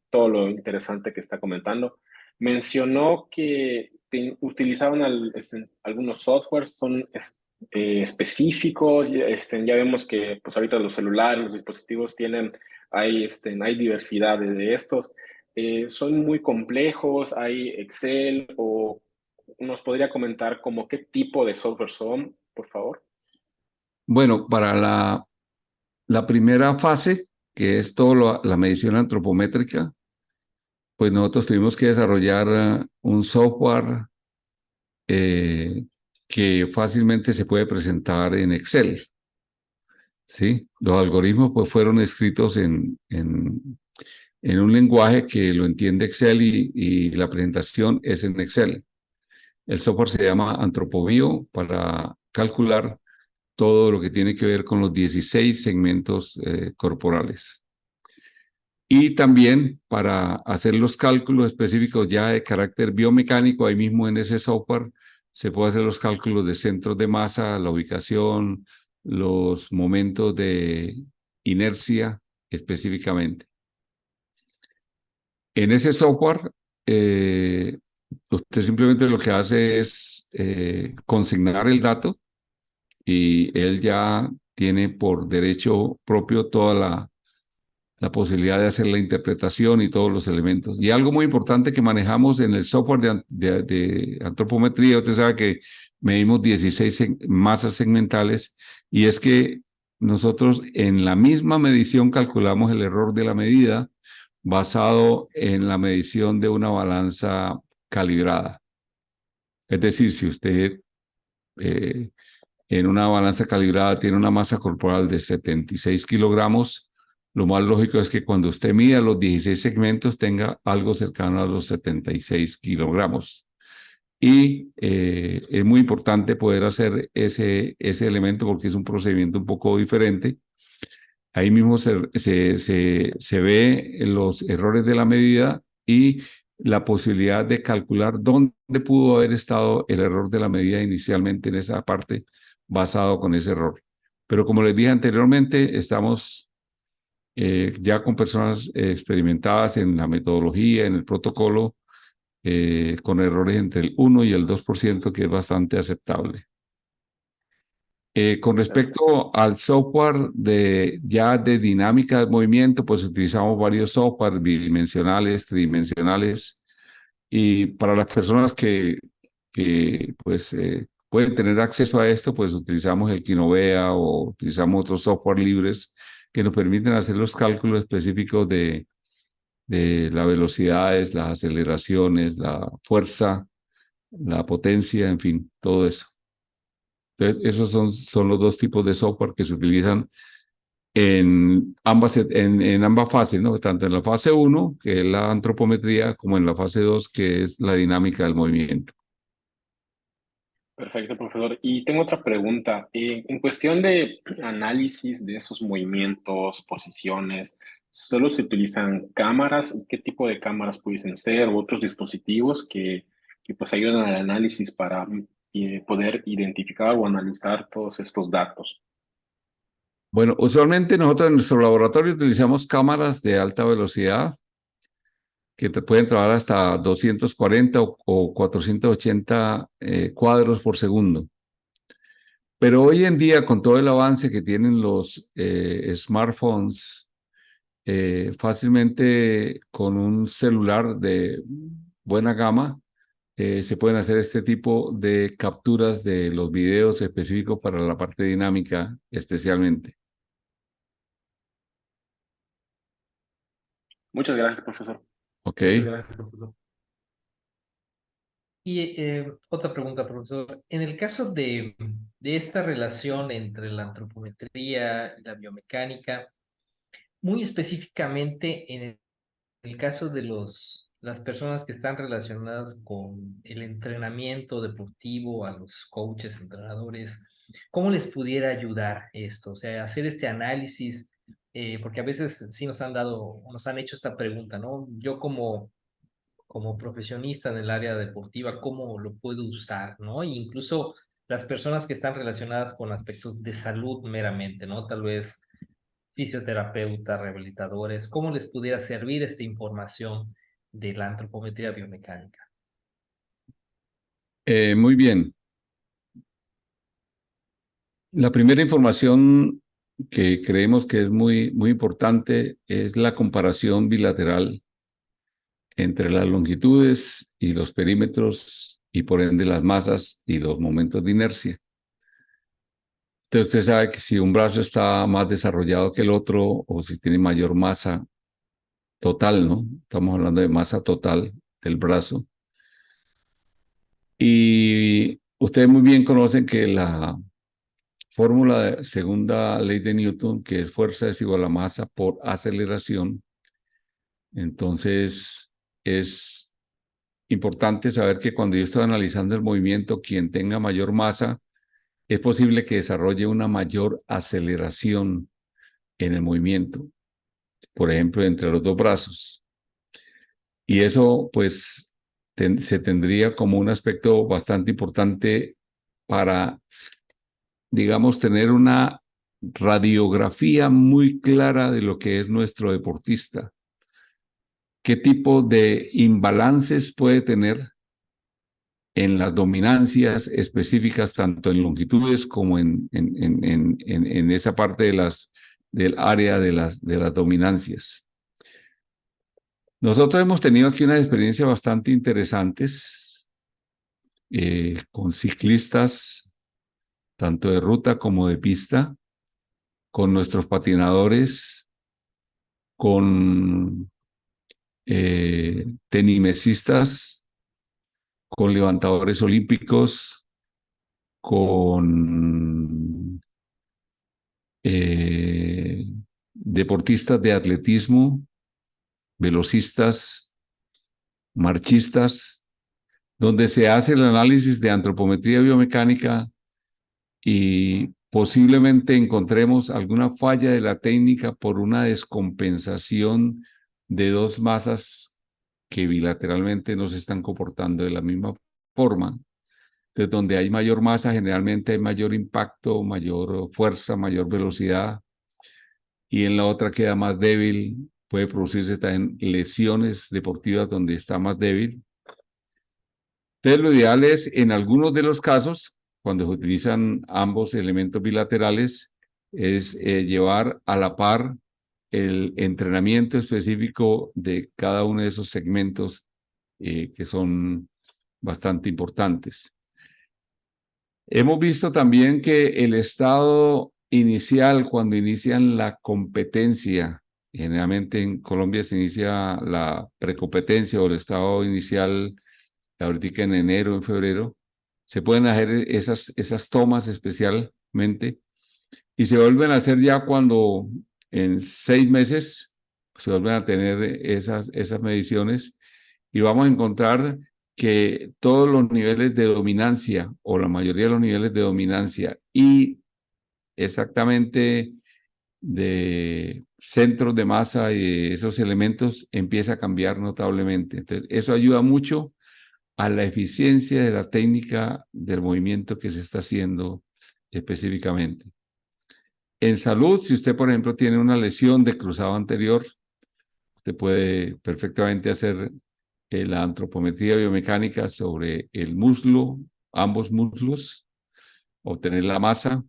todo lo interesante que está comentando. Mencionó que utilizaban algunos softwares, son específicos. Ya vemos que pues ahorita los celulares, los dispositivos tienen hay diversidad de estos. ¿Son muy complejos? ¿Hay Excel? ¿O nos podría comentar como qué tipo de software son, por favor? Bueno, para la primera fase, que es toda la medición antropométrica, pues nosotros tuvimos que desarrollar un software que fácilmente se puede presentar en Excel, ¿sí? Los algoritmos pues fueron escritos en un lenguaje que lo entiende Excel y la presentación es en Excel. El software se llama AntropoBio para calcular todo lo que tiene que ver con los 16 segmentos corporales. Y también para hacer los cálculos específicos ya de carácter biomecánico, ahí mismo en ese software se puede hacer los cálculos de centros de masa, la ubicación, los momentos de inercia específicamente. En ese software, usted simplemente lo que hace es consignar el dato y él ya tiene por derecho propio toda la posibilidad de hacer la interpretación y todos los elementos. Y algo muy importante que manejamos en el software de antropometría, usted sabe que medimos 16 masas segmentales y es que nosotros en la misma medición calculamos el error de la medida basado en la medición de una balanza calibrada. Es decir, si usted eh, en una balanza calibrada tiene una masa corporal de 76 kilogramos, lo más lógico es que cuando usted mida los 16 segmentos tenga algo cercano a los 76 kilogramos. Y es muy importante poder hacer ese elemento porque es un procedimiento un poco diferente. Ahí mismo se ve los errores de la medida y la posibilidad de calcular dónde pudo haber estado el error de la medida inicialmente en esa parte basado con ese error. Pero como les dije anteriormente, estamos ya con personas experimentadas en la metodología, en el protocolo, con errores entre el 1 y el 2%, que es bastante aceptable. Con respecto al software ya de dinámica del movimiento, pues utilizamos varios software bidimensionales, tridimensionales, y para las personas que pues, pueden tener acceso a esto, pues utilizamos el Kinovea o utilizamos otros software libres que nos permiten hacer los cálculos específicos de las velocidades, las aceleraciones, la fuerza, la potencia, en fin, todo eso. Entonces, esos son los dos tipos de software que se utilizan en ambas fases, ¿no? Tanto en la fase 1, que es la antropometría, como en la fase 2, que es la dinámica del movimiento. Perfecto, profesor. Y tengo otra pregunta. En cuestión de análisis de esos movimientos, posiciones, ¿solo se utilizan cámaras? ¿Qué tipo de cámaras pudiesen ser? ¿U otros dispositivos que pues ayudan al análisis para poder identificar o analizar todos estos datos? Bueno, usualmente nosotros en nuestro laboratorio utilizamos cámaras de alta velocidad que te pueden trabajar hasta 240 o 480 cuadros por segundo. Pero hoy en día, con todo el avance que tienen los smartphones, fácilmente con un celular de buena gama, se pueden hacer este tipo de capturas de los videos específicos para la parte dinámica especialmente. Muchas gracias, profesor. ¿Ok? Muchas gracias, profesor. Y otra pregunta, profesor. En el caso de esta relación entre la antropometría y la biomecánica, muy específicamente en el caso de las personas que están relacionadas con el entrenamiento deportivo, a los coaches, entrenadores, ¿cómo les pudiera ayudar esto? O sea, hacer este análisis, porque a veces sí nos han hecho esta pregunta, ¿no? Yo como profesionista en el área deportiva, ¿cómo lo puedo usar, ¿no? E incluso las personas que están relacionadas con aspectos de salud meramente, ¿no? Tal vez fisioterapeutas, rehabilitadores, ¿cómo les pudiera servir esta información de la antropometría biomecánica? Muy bien. La primera información que creemos que es muy importante es la comparación bilateral entre las longitudes y los perímetros y por ende las masas y los momentos de inercia. Entonces usted sabe que si un brazo está más desarrollado que el otro o si tiene mayor masa total, ¿no? Estamos hablando de masa total del brazo. Y ustedes muy bien conocen que la fórmula de segunda ley de Newton, que es fuerza es igual a masa por aceleración, entonces es importante saber que cuando yo estoy analizando el movimiento, quien tenga mayor masa, es posible que desarrolle una mayor aceleración en el movimiento, por ejemplo, entre los dos brazos. Y eso, pues, se tendría como un aspecto bastante importante para, digamos, tener una radiografía muy clara de lo que es nuestro deportista. ¿Qué tipo de imbalances puede tener en las dominancias específicas, tanto en longitudes como en esa parte del área de las dominancias? Nosotros hemos tenido aquí unas experiencias bastante interesantes con ciclistas, tanto de ruta como de pista, con nuestros patinadores, con tenimesistas, con levantadores olímpicos, con deportistas de atletismo, velocistas, marchistas, donde se hace el análisis de antropometría biomecánica y posiblemente encontremos alguna falla de la técnica por una descompensación de dos masas que bilateralmente no se están comportando de la misma forma. Entonces, donde hay mayor masa, generalmente hay mayor impacto, mayor fuerza, mayor velocidad, y en la otra queda más débil. Puede producirse también lesiones deportivas donde está más débil. Entonces, lo ideal es, en algunos de los casos, cuando se utilizan ambos elementos bilaterales, es llevar a la par el entrenamiento específico de cada uno de esos segmentos que son bastante importantes. Hemos visto también que el estado inicial, cuando inician la competencia, generalmente en Colombia se inicia la precompetencia o el estado inicial ahorita en enero, en febrero, se pueden hacer esas tomas especialmente y se vuelven a hacer ya cuando en 6 meses se vuelven a tener esas mediciones y vamos a encontrar que todos los niveles de dominancia o la mayoría de los niveles de dominancia y exactamente de centros de masa y esos elementos empieza a cambiar notablemente. Entonces, eso ayuda mucho a la eficiencia de la técnica del movimiento que se está haciendo específicamente. En salud, si usted, por ejemplo, tiene una lesión de cruzado anterior, usted puede perfectamente hacer la antropometría biomecánica sobre el muslo, ambos muslos, obtener la masa.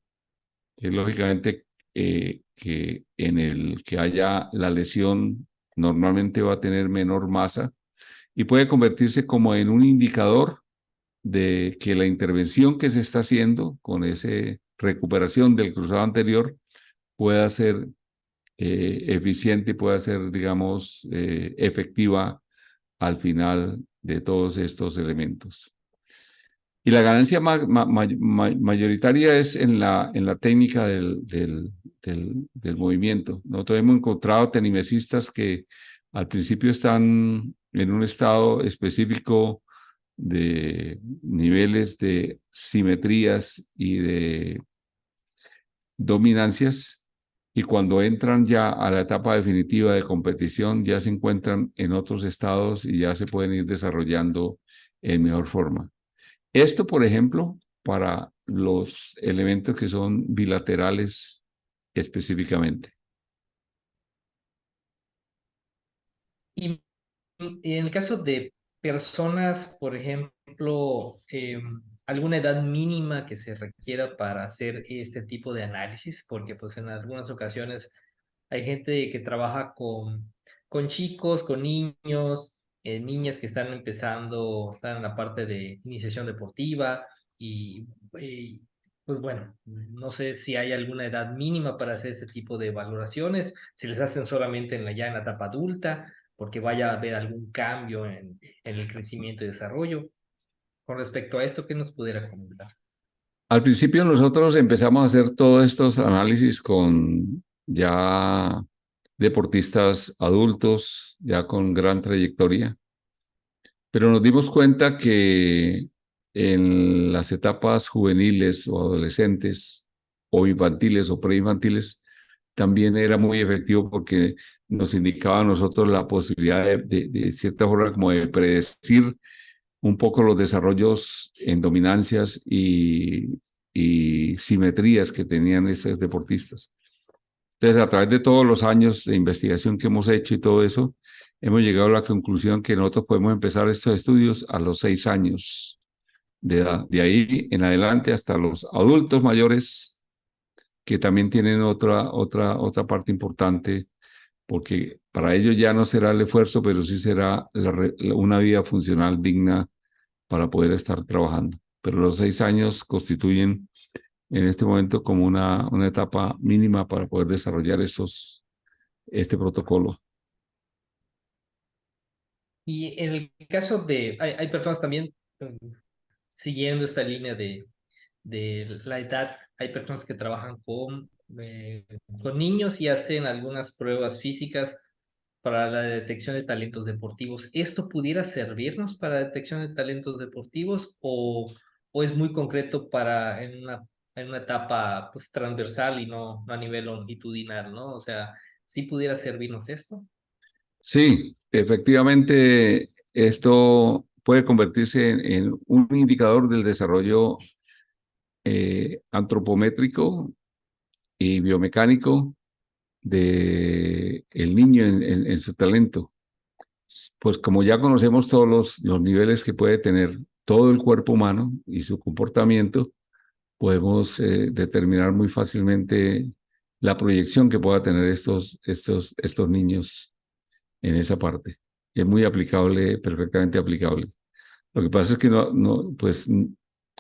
Lógicamente, que en el que haya la lesión normalmente va a tener menor masa y puede convertirse como en un indicador de que la intervención que se está haciendo con esa recuperación del cruzado anterior pueda ser eficiente y pueda ser, digamos, efectiva al final de todos estos elementos. Y la ganancia mayoritaria es en la técnica del movimiento. Nosotros hemos encontrado tenimesistas que al principio están en un estado específico de niveles de simetrías y de dominancias, y cuando entran ya a la etapa definitiva de competición ya se encuentran en otros estados y ya se pueden ir desarrollando en mejor forma. Esto, por ejemplo, para los elementos que son bilaterales específicamente. Y en el caso de personas, por ejemplo, alguna edad mínima que se requiera para hacer este tipo de análisis? Porque pues en algunas ocasiones hay gente que trabaja con chicos, con niños, niñas que están empezando, están en la parte de iniciación deportiva y, y, pues bueno, no sé si hay alguna edad mínima para hacer ese tipo de valoraciones, si les hacen solamente ya en la etapa adulta, porque vaya a haber algún cambio en el crecimiento y desarrollo. Con respecto a esto, ¿qué nos pudiera comentar? Al principio nosotros empezamos a hacer todos estos análisis con ya deportistas adultos, ya con gran trayectoria, pero nos dimos cuenta que en las etapas juveniles o adolescentes o infantiles o preinfantiles también era muy efectivo porque nos indicaba a nosotros la posibilidad de cierta forma como de predecir un poco los desarrollos en dominancias y simetrías que tenían estos deportistas. Entonces, a través de todos los años de investigación que hemos hecho y todo eso, hemos llegado a la conclusión que nosotros podemos empezar estos estudios a los 6 años de edad. De ahí en adelante hasta los adultos mayores, que también tienen otra parte importante, porque para ellos ya no será el esfuerzo, pero sí será una vida funcional digna para poder estar trabajando. Pero los 6 años constituyen en este momento como una etapa mínima para poder desarrollar este protocolo. Y en el caso de, hay personas también siguiendo esta línea de la edad, hay personas que trabajan con niños y hacen algunas pruebas físicas para la detección de talentos deportivos. ¿Esto pudiera servirnos para la detección de talentos deportivos o es muy concreto para en una etapa pues, transversal y no a nivel longitudinal, ¿no? O sea, ¿sí pudiera servirnos esto? Sí, efectivamente, esto puede convertirse en un indicador del desarrollo antropométrico y biomecánico de el niño en su talento. Pues como ya conocemos todos los niveles que puede tener todo el cuerpo humano y su comportamiento, podemos determinar muy fácilmente la proyección que pueda tener estos niños en esa parte. Es muy aplicable, perfectamente aplicable. Lo que pasa es que pues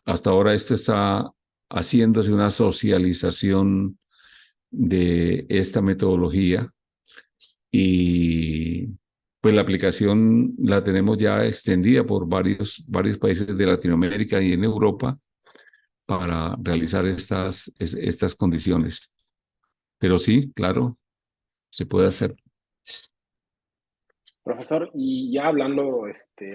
hasta ahora esto está haciéndose una socialización de esta metodología y pues la aplicación la tenemos ya extendida por varios países de Latinoamérica y en Europa para realizar estas condiciones. Pero sí, claro, se puede hacer. Profesor, y ya hablando,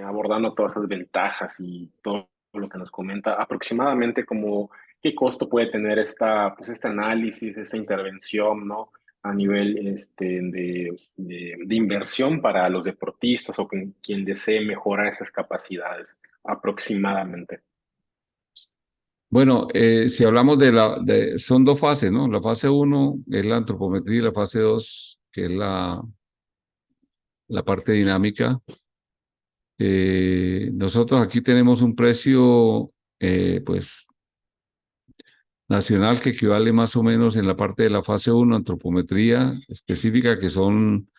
abordando todas esas ventajas y todo lo que nos comenta, aproximadamente como qué costo puede tener pues este análisis, esta intervención, ¿no? A nivel de inversión para los deportistas o quien desee mejorar esas capacidades, aproximadamente. Bueno, si hablamos son dos fases, ¿no? La fase 1 es la antropometría y la fase 2, que es la parte dinámica. Nosotros aquí tenemos un precio, pues, nacional que equivale más o menos en la parte de la fase 1, antropometría específica, que son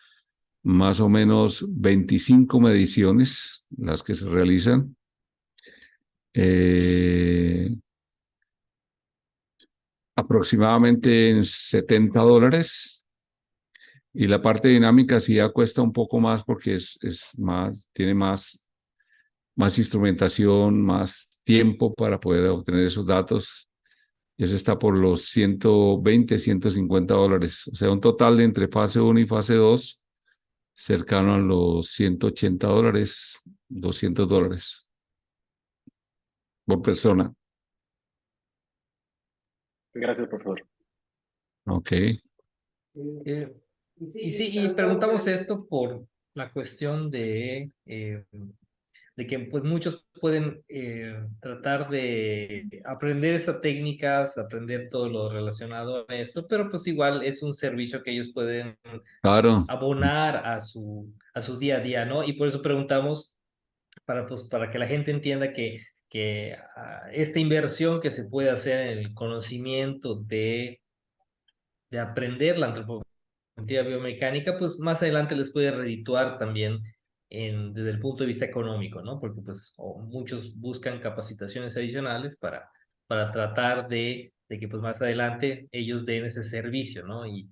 más o menos 25 mediciones las que se realizan. Aproximadamente en $70. Y la parte dinámica sí ya cuesta un poco más porque tiene más instrumentación, más tiempo para poder obtener esos datos. Eso está por los $120, $150. O sea, un total de entre fase 1 y fase 2 cercano a los $180, $200 por persona. Gracias, profesor. Ok. Y sí, y preguntamos esto por la cuestión de que pues muchos pueden tratar de aprender esas técnicas, aprender todo lo relacionado a esto, pero pues igual es un servicio que ellos pueden Claro. abonar a su día a día, ¿no? Y por eso preguntamos pues, para que la gente entienda que esta inversión que se puede hacer en el conocimiento de aprender la antropología biomecánica, pues más adelante les puede redituar también desde el punto de vista económico, ¿no? Porque pues muchos buscan capacitaciones adicionales para tratar de que pues más adelante ellos den ese servicio, ¿no? Y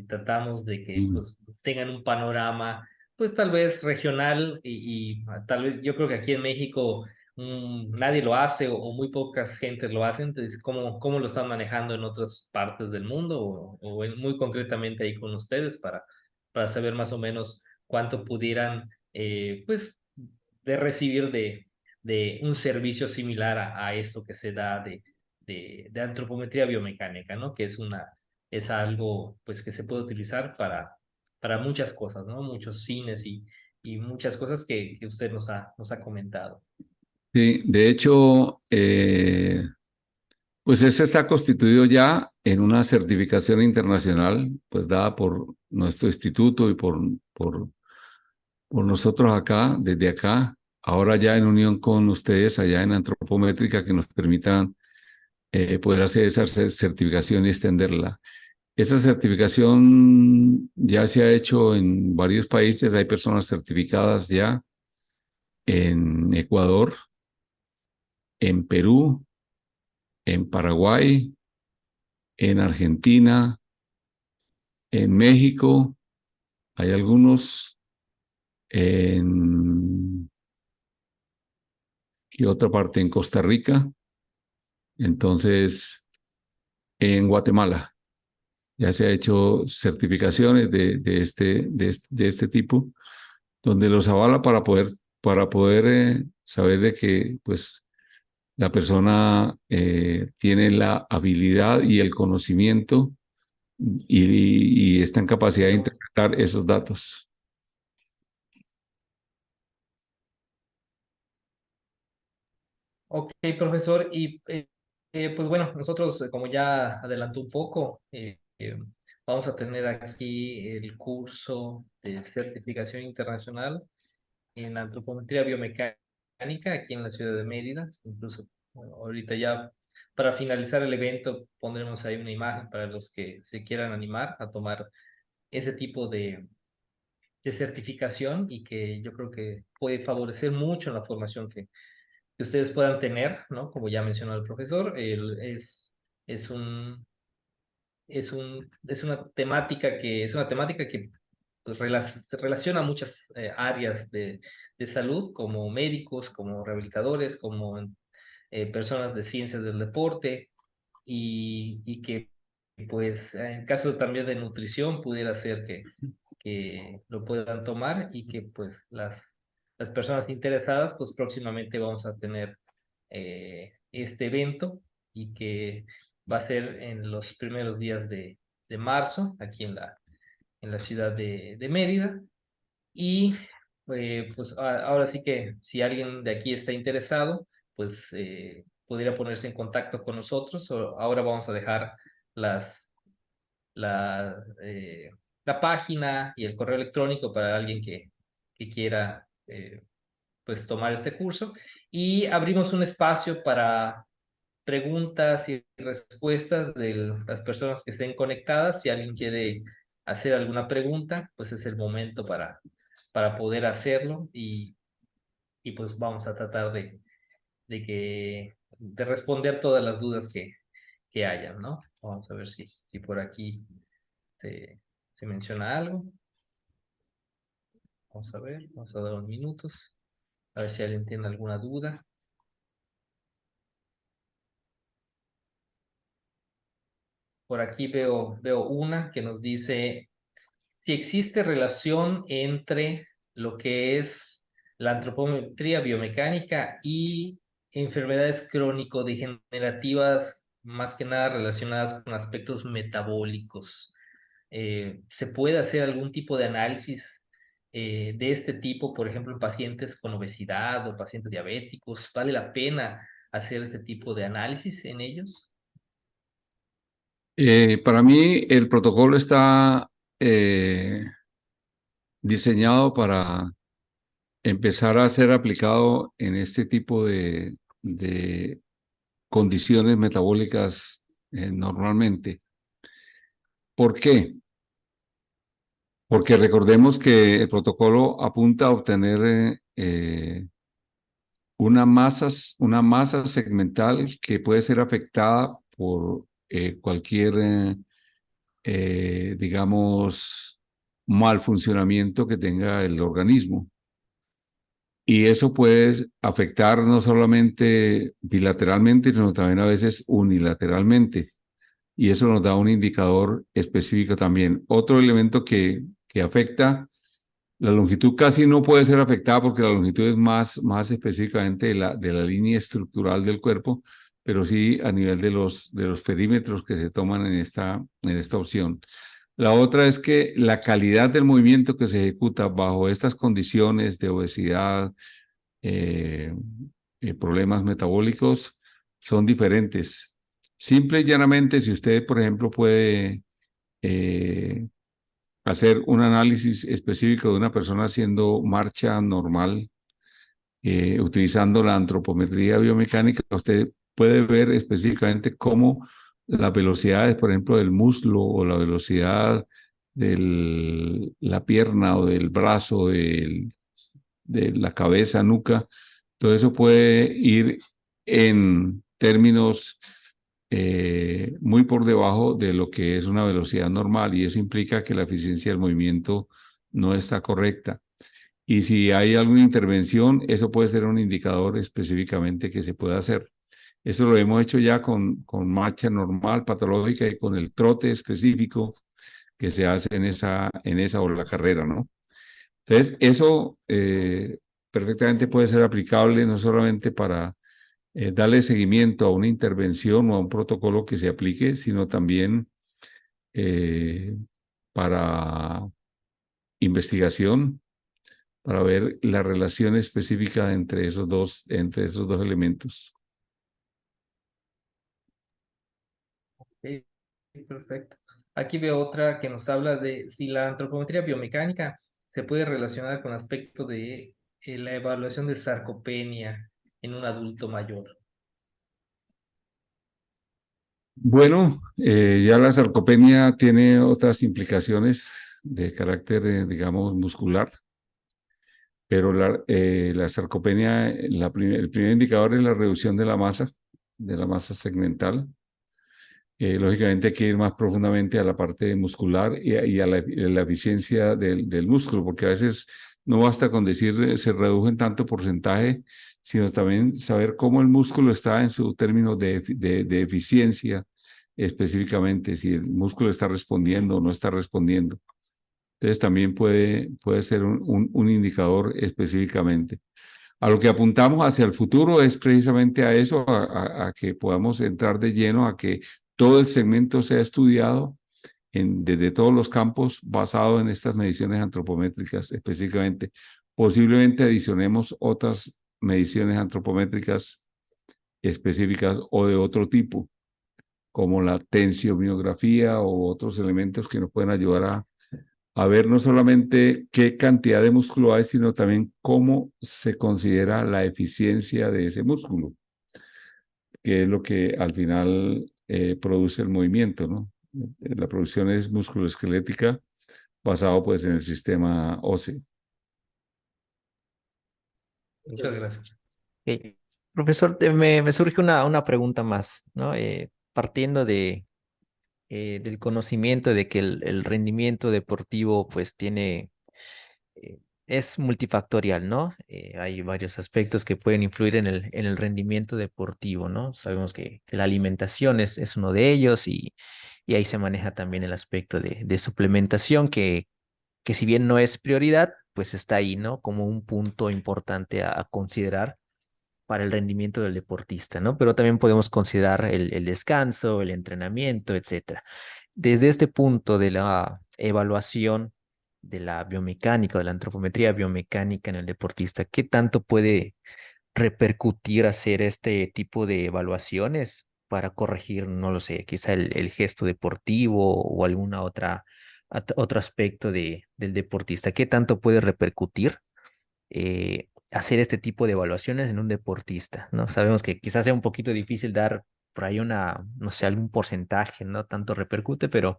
tratamos de que Mm. pues tengan un panorama pues tal vez regional y tal vez yo creo que aquí en México nadie lo hace o muy pocas gentes lo hacen. Entonces, ¿cómo lo están manejando en otras partes del mundo muy concretamente ahí con ustedes para saber más o menos cuánto pudieran, pues, de recibir de un servicio similar a esto que se da de antropometría biomecánica, ¿no? Que es algo, pues, que se puede utilizar para muchas cosas, ¿no? Muchos fines y muchas cosas que usted nos ha comentado. Sí, de hecho, pues ese está constituido ya en una certificación internacional, pues dada por nuestro instituto y por nosotros acá, desde acá, ahora ya en unión con ustedes allá en Antropométrica, que nos permitan poder hacer esa certificación y extenderla. Esa certificación ya se ha hecho en varios países, hay personas certificadas ya en Ecuador, en Perú, en Paraguay, en Argentina, en México, hay algunos en y otra parte en Costa Rica, entonces en Guatemala ya se ha hecho certificaciones de este tipo, donde los avala para poder saber de que pues la persona tiene la habilidad y el conocimiento y está en capacidad de interpretar esos datos. Ok, profesor, pues bueno, nosotros, como ya adelantó un poco, vamos a tener aquí el curso de certificación internacional en antropometría biomecánica aquí en la ciudad de Mérida. Incluso bueno, ahorita ya para finalizar el evento pondremos ahí una imagen para los que se quieran animar a tomar ese tipo de certificación y que yo creo que puede favorecer mucho en la formación que ustedes puedan tener, ¿no? Como ya mencionó el profesor, es un, es una temática que pues, relaciona muchas áreas de salud, como médicos, como rehabilitadores, como personas de ciencias del deporte, y que, pues, en caso también de nutrición, pudiera ser que lo puedan tomar y que, pues, las personas interesadas, pues, próximamente vamos a tener este evento y que va a ser en los primeros días de marzo, aquí en la ciudad de Mérida. Y pues ahora sí que si alguien de aquí está interesado, pues podría ponerse en contacto con nosotros. Ahora vamos a dejar las, la, eh, la página y el correo electrónico para alguien que quiera pues tomar este curso. Y abrimos un espacio para preguntas y respuestas de las personas que estén conectadas. Si alguien quiere hacer alguna pregunta, pues es el momento para poder hacerlo y pues vamos a tratar de responder todas las dudas que hayan, ¿no? Vamos a ver si por aquí se menciona algo. Vamos a ver, vamos a dar unos minutos, a ver si alguien tiene alguna duda. Por aquí veo una que nos dice si existe relación entre lo que es la antropometría biomecánica y enfermedades crónico-degenerativas, más que nada relacionadas con aspectos metabólicos. ¿Se puede hacer algún tipo de análisis de este tipo, por ejemplo, en pacientes con obesidad o pacientes diabéticos? ¿Vale la pena hacer ese tipo de análisis en ellos? Para mí el protocolo está diseñado empezar a ser aplicado en este tipo de condiciones metabólicas normalmente. ¿Por qué? Porque recordemos que el protocolo apunta a obtener una masa segmental que puede ser afectada por cualquier, digamos, mal funcionamiento que tenga el organismo. Y eso puede afectar no solamente bilateralmente, sino también a veces unilateralmente. Y eso nos da un indicador específico también. Otro elemento que afecta, la longitud casi no puede ser afectada porque la longitud es más específicamente de la línea estructural del cuerpo, pero sí a nivel de los perímetros que se toman en esta opción. La otra es que la calidad del movimiento que se ejecuta bajo estas condiciones de obesidad, eh, problemas metabólicos, son diferentes. Simple y llanamente, si usted, por ejemplo, puede eh, hacer un análisis específico de una persona haciendo marcha normal, utilizando la antropometría biomecánica, usted puede ver específicamente cómo las velocidades, por ejemplo, del muslo o la velocidad de la pierna o del brazo, de la cabeza, nuca, todo eso puede ir en términos muy por debajo de lo que es una velocidad normal y eso implica que la eficiencia del movimiento no está correcta. Y si hay alguna intervención, eso puede ser un indicador específicamente que se puede hacer. Eso lo hemos hecho ya con marcha normal, patológica y con el trote específico que se hace en esa o la carrera, ¿no? Entonces, eso perfectamente puede ser aplicable no solamente para darle seguimiento a una intervención o a un protocolo que se aplique, sino también eh, para investigación, para ver la relación específica entre esos dos elementos. Ok, perfecto. Aquí veo otra que nos habla de si la antropometría biomecánica se puede relacionar con aspectos de la evaluación de sarcopenia en un adulto mayor. Bueno, ya la sarcopenia tiene otras implicaciones de carácter, digamos, muscular, pero la sarcopenia, el primer indicador es la reducción de la masa segmental. Lógicamente hay que ir más profundamente a la parte muscular y a la eficiencia del músculo, porque a veces no basta con decir se redujo en tanto porcentaje, sino también saber cómo el músculo está en su término de eficiencia específicamente, si el músculo está respondiendo o no está respondiendo. Entonces también puede ser un indicador específicamente. A lo que apuntamos hacia el futuro es precisamente a eso, a que podamos entrar de lleno, a que todo el segmento sea estudiado desde todos los campos basado en estas mediciones antropométricas específicamente. Posiblemente adicionemos otras mediciones antropométricas específicas o de otro tipo, como la tensiomiografía o otros elementos que nos pueden ayudar a ver no solamente qué cantidad de músculo hay, sino también cómo se considera la eficiencia de ese músculo, que es lo que al final produce el movimiento, ¿no? La producción es musculoesquelética basado pues en el sistema óseo. Muchas gracias. Ok. Profesor, me surge una pregunta más, ¿no? Partiendo del conocimiento de que el rendimiento deportivo pues tiene, es multifactorial, ¿no? Hay varios aspectos que pueden influir en el rendimiento deportivo, ¿no? Sabemos que la alimentación es uno de ellos y ahí se maneja también el aspecto de suplementación que si bien no es prioridad, pues está ahí, ¿no? Como un punto importante a considerar para el rendimiento del deportista, ¿no? Pero también podemos considerar el descanso, el entrenamiento, etcétera. Desde este punto de la evaluación de la biomecánica, de la antropometría biomecánica en el deportista, ¿qué tanto puede repercutir hacer este tipo de evaluaciones para corregir, no lo sé, quizá el gesto deportivo o alguna otro aspecto del deportista? ¿Qué tanto puede repercutir hacer este tipo de evaluaciones en un deportista, ¿no? Sabemos que quizás sea un poquito difícil dar por ahí no sé, algún porcentaje, no tanto repercute, pero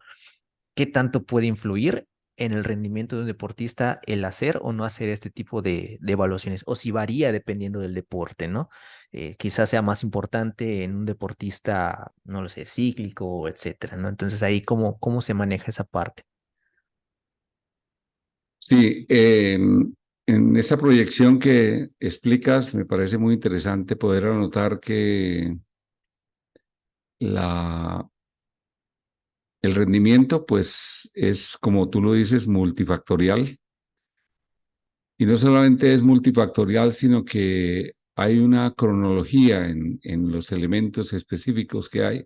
¿qué tanto puede influir en el rendimiento de un deportista el hacer o no hacer este tipo de evaluaciones? O si varía dependiendo del deporte, ¿no? Quizás sea más importante en un deportista, no lo sé, cíclico, etcétera, ¿no? Entonces ahí, ¿cómo se maneja esa parte? Sí, en esa proyección que explicas, me parece muy interesante poder anotar que la, el rendimiento, pues, es, como tú lo dices, multifactorial. Y no solamente es multifactorial, sino que hay una cronología en los elementos específicos que hay.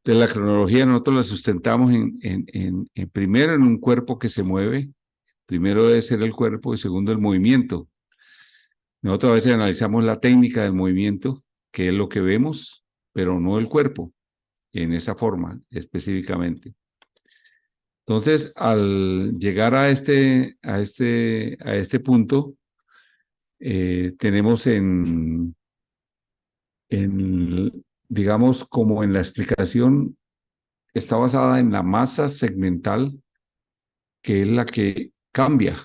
De la cronología nosotros la sustentamos en primero en un cuerpo que se mueve, primero debe ser el cuerpo y segundo el movimiento. Nosotros a veces analizamos la técnica del movimiento, que es lo que vemos, pero no el cuerpo, en esa forma específicamente. Entonces, al llegar a este punto, tenemos digamos, como en la explicación, está basada en la masa segmental, que es la que cambia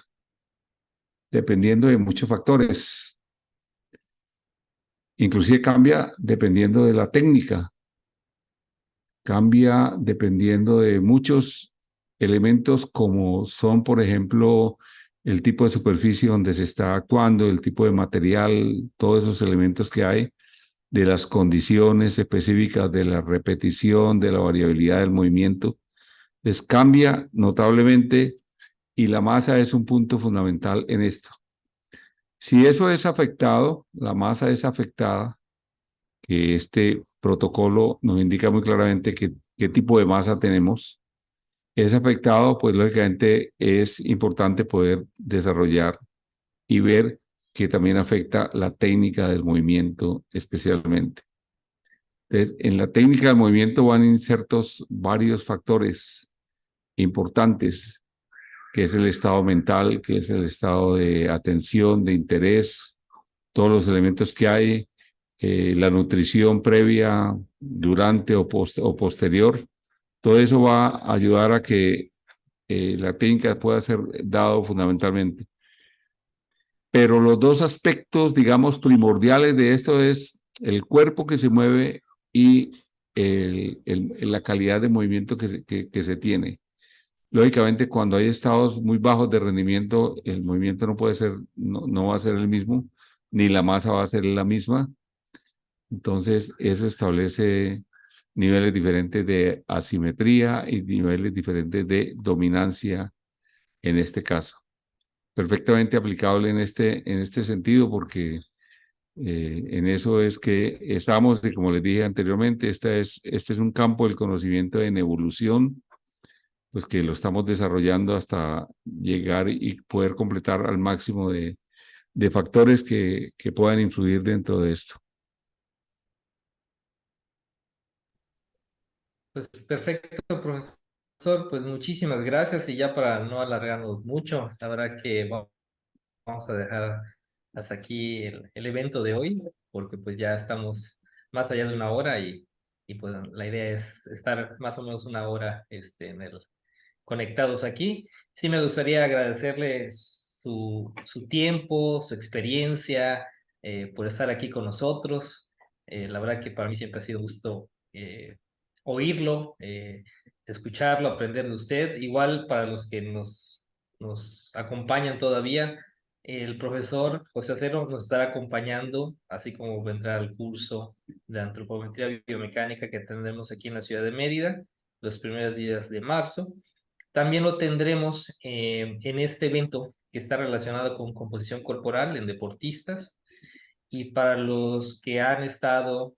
dependiendo de muchos factores. Inclusive cambia dependiendo de la técnica, cambia dependiendo de muchos elementos como son, por ejemplo, el tipo de superficie donde se está actuando, el tipo de material, todos esos elementos que hay, de las condiciones específicas de la repetición, de la variabilidad del movimiento, les cambia notablemente y la masa es un punto fundamental en esto. Si eso es afectado, la masa es afectada, que este protocolo nos indica muy claramente qué tipo de masa tenemos, es afectado, pues lógicamente es importante poder desarrollar y ver que también afecta la técnica del movimiento especialmente. Entonces, en la técnica del movimiento van insertos varios factores importantes, que es el estado mental, que es el estado de atención, de interés, todos los elementos que hay, la nutrición previa, durante o posterior. Todo eso va a ayudar a que la técnica pueda ser dado fundamentalmente. Pero los dos aspectos, digamos, primordiales de esto es el cuerpo que se mueve y la calidad de movimiento que se tiene. Lógicamente, cuando hay estados muy bajos de rendimiento, el movimiento no puede ser, no va a ser el mismo, ni la masa va a ser la misma. Entonces, eso establece niveles diferentes de asimetría y niveles diferentes de dominancia en este caso. Perfectamente aplicable en este sentido, porque en eso es que estamos, y como les dije anteriormente, este es un campo del conocimiento en evolución, pues que lo estamos desarrollando hasta llegar y poder completar al máximo de factores que puedan influir dentro de esto. Pues perfecto, profesor, pues muchísimas gracias y ya para no alargarnos mucho, la verdad que vamos a dejar hasta aquí el evento de hoy, porque pues ya estamos más allá de una hora y pues la idea es estar más o menos una hora conectados aquí. Sí me gustaría agradecerle su tiempo, su experiencia, por estar aquí con nosotros. La verdad que para mí siempre ha sido un gusto oírlo, escucharlo, aprender de usted. Igual para los que nos acompañan todavía, el profesor José Acero nos estará acompañando, así como vendrá al curso de antropometría biomecánica que tendremos aquí en la ciudad de Mérida los primeros días de marzo. También lo tendremos en este evento que está relacionado con composición corporal en deportistas. Y para los que han estado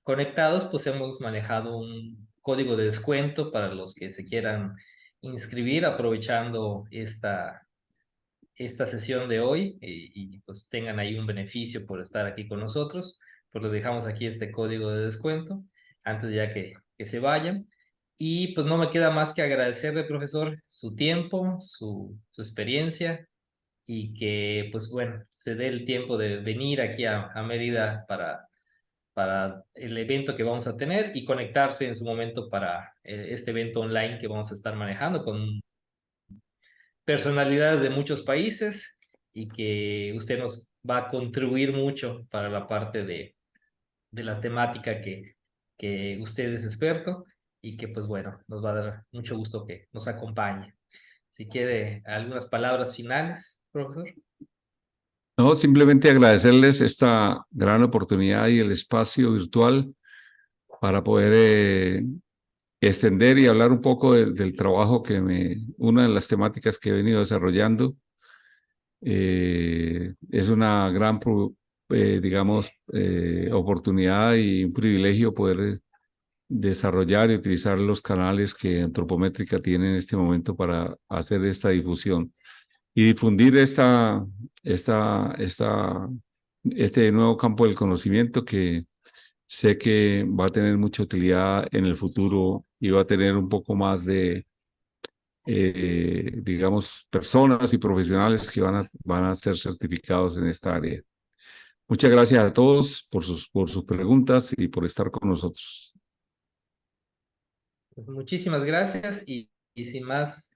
conectados, pues hemos manejado un código de descuento para los que se quieran inscribir aprovechando esta sesión de hoy y pues tengan ahí un beneficio por estar aquí con nosotros. Pues les dejamos aquí este código de descuento antes ya que se vayan. Y pues no me queda más que agradecerle, profesor, su tiempo, su experiencia y que pues bueno, se dé el tiempo de venir aquí a Mérida para el evento que vamos a tener y conectarse en su momento para este evento online que vamos a estar manejando con personalidades de muchos países y que usted nos va a contribuir mucho para la parte de la temática que usted es experto y que pues bueno, nos va a dar mucho gusto que nos acompañe. Si quiere algunas palabras finales, profesor. No, simplemente agradecerles esta gran oportunidad y el espacio virtual para poder extender y hablar un poco del trabajo una de las temáticas que he venido desarrollando. Es una gran, digamos, oportunidad y un privilegio poder desarrollar y utilizar los canales que Antropométrica tiene en este momento para hacer esta difusión y difundir este nuevo campo del conocimiento que sé que va a tener mucha utilidad en el futuro y va a tener un poco más de, digamos, personas y profesionales que van a ser certificados en esta área. Muchas gracias a todos por sus preguntas y por estar con nosotros. Pues muchísimas gracias y sin más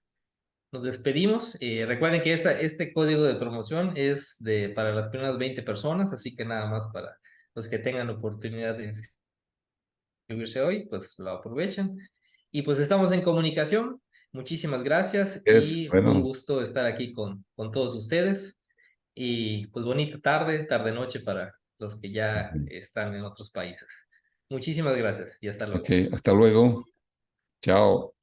nos despedimos. Recuerden que este código de promoción es para las primeras 20 personas, así que nada más para los que tengan oportunidad de inscribirse hoy, pues lo aprovechen. Y pues estamos en comunicación. Muchísimas gracias y fue un Bueno, gusto estar aquí con todos ustedes. Y pues bonita tarde, tarde-noche para los que ya están en otros países. Muchísimas gracias y hasta luego. ok, hasta luego. Chao.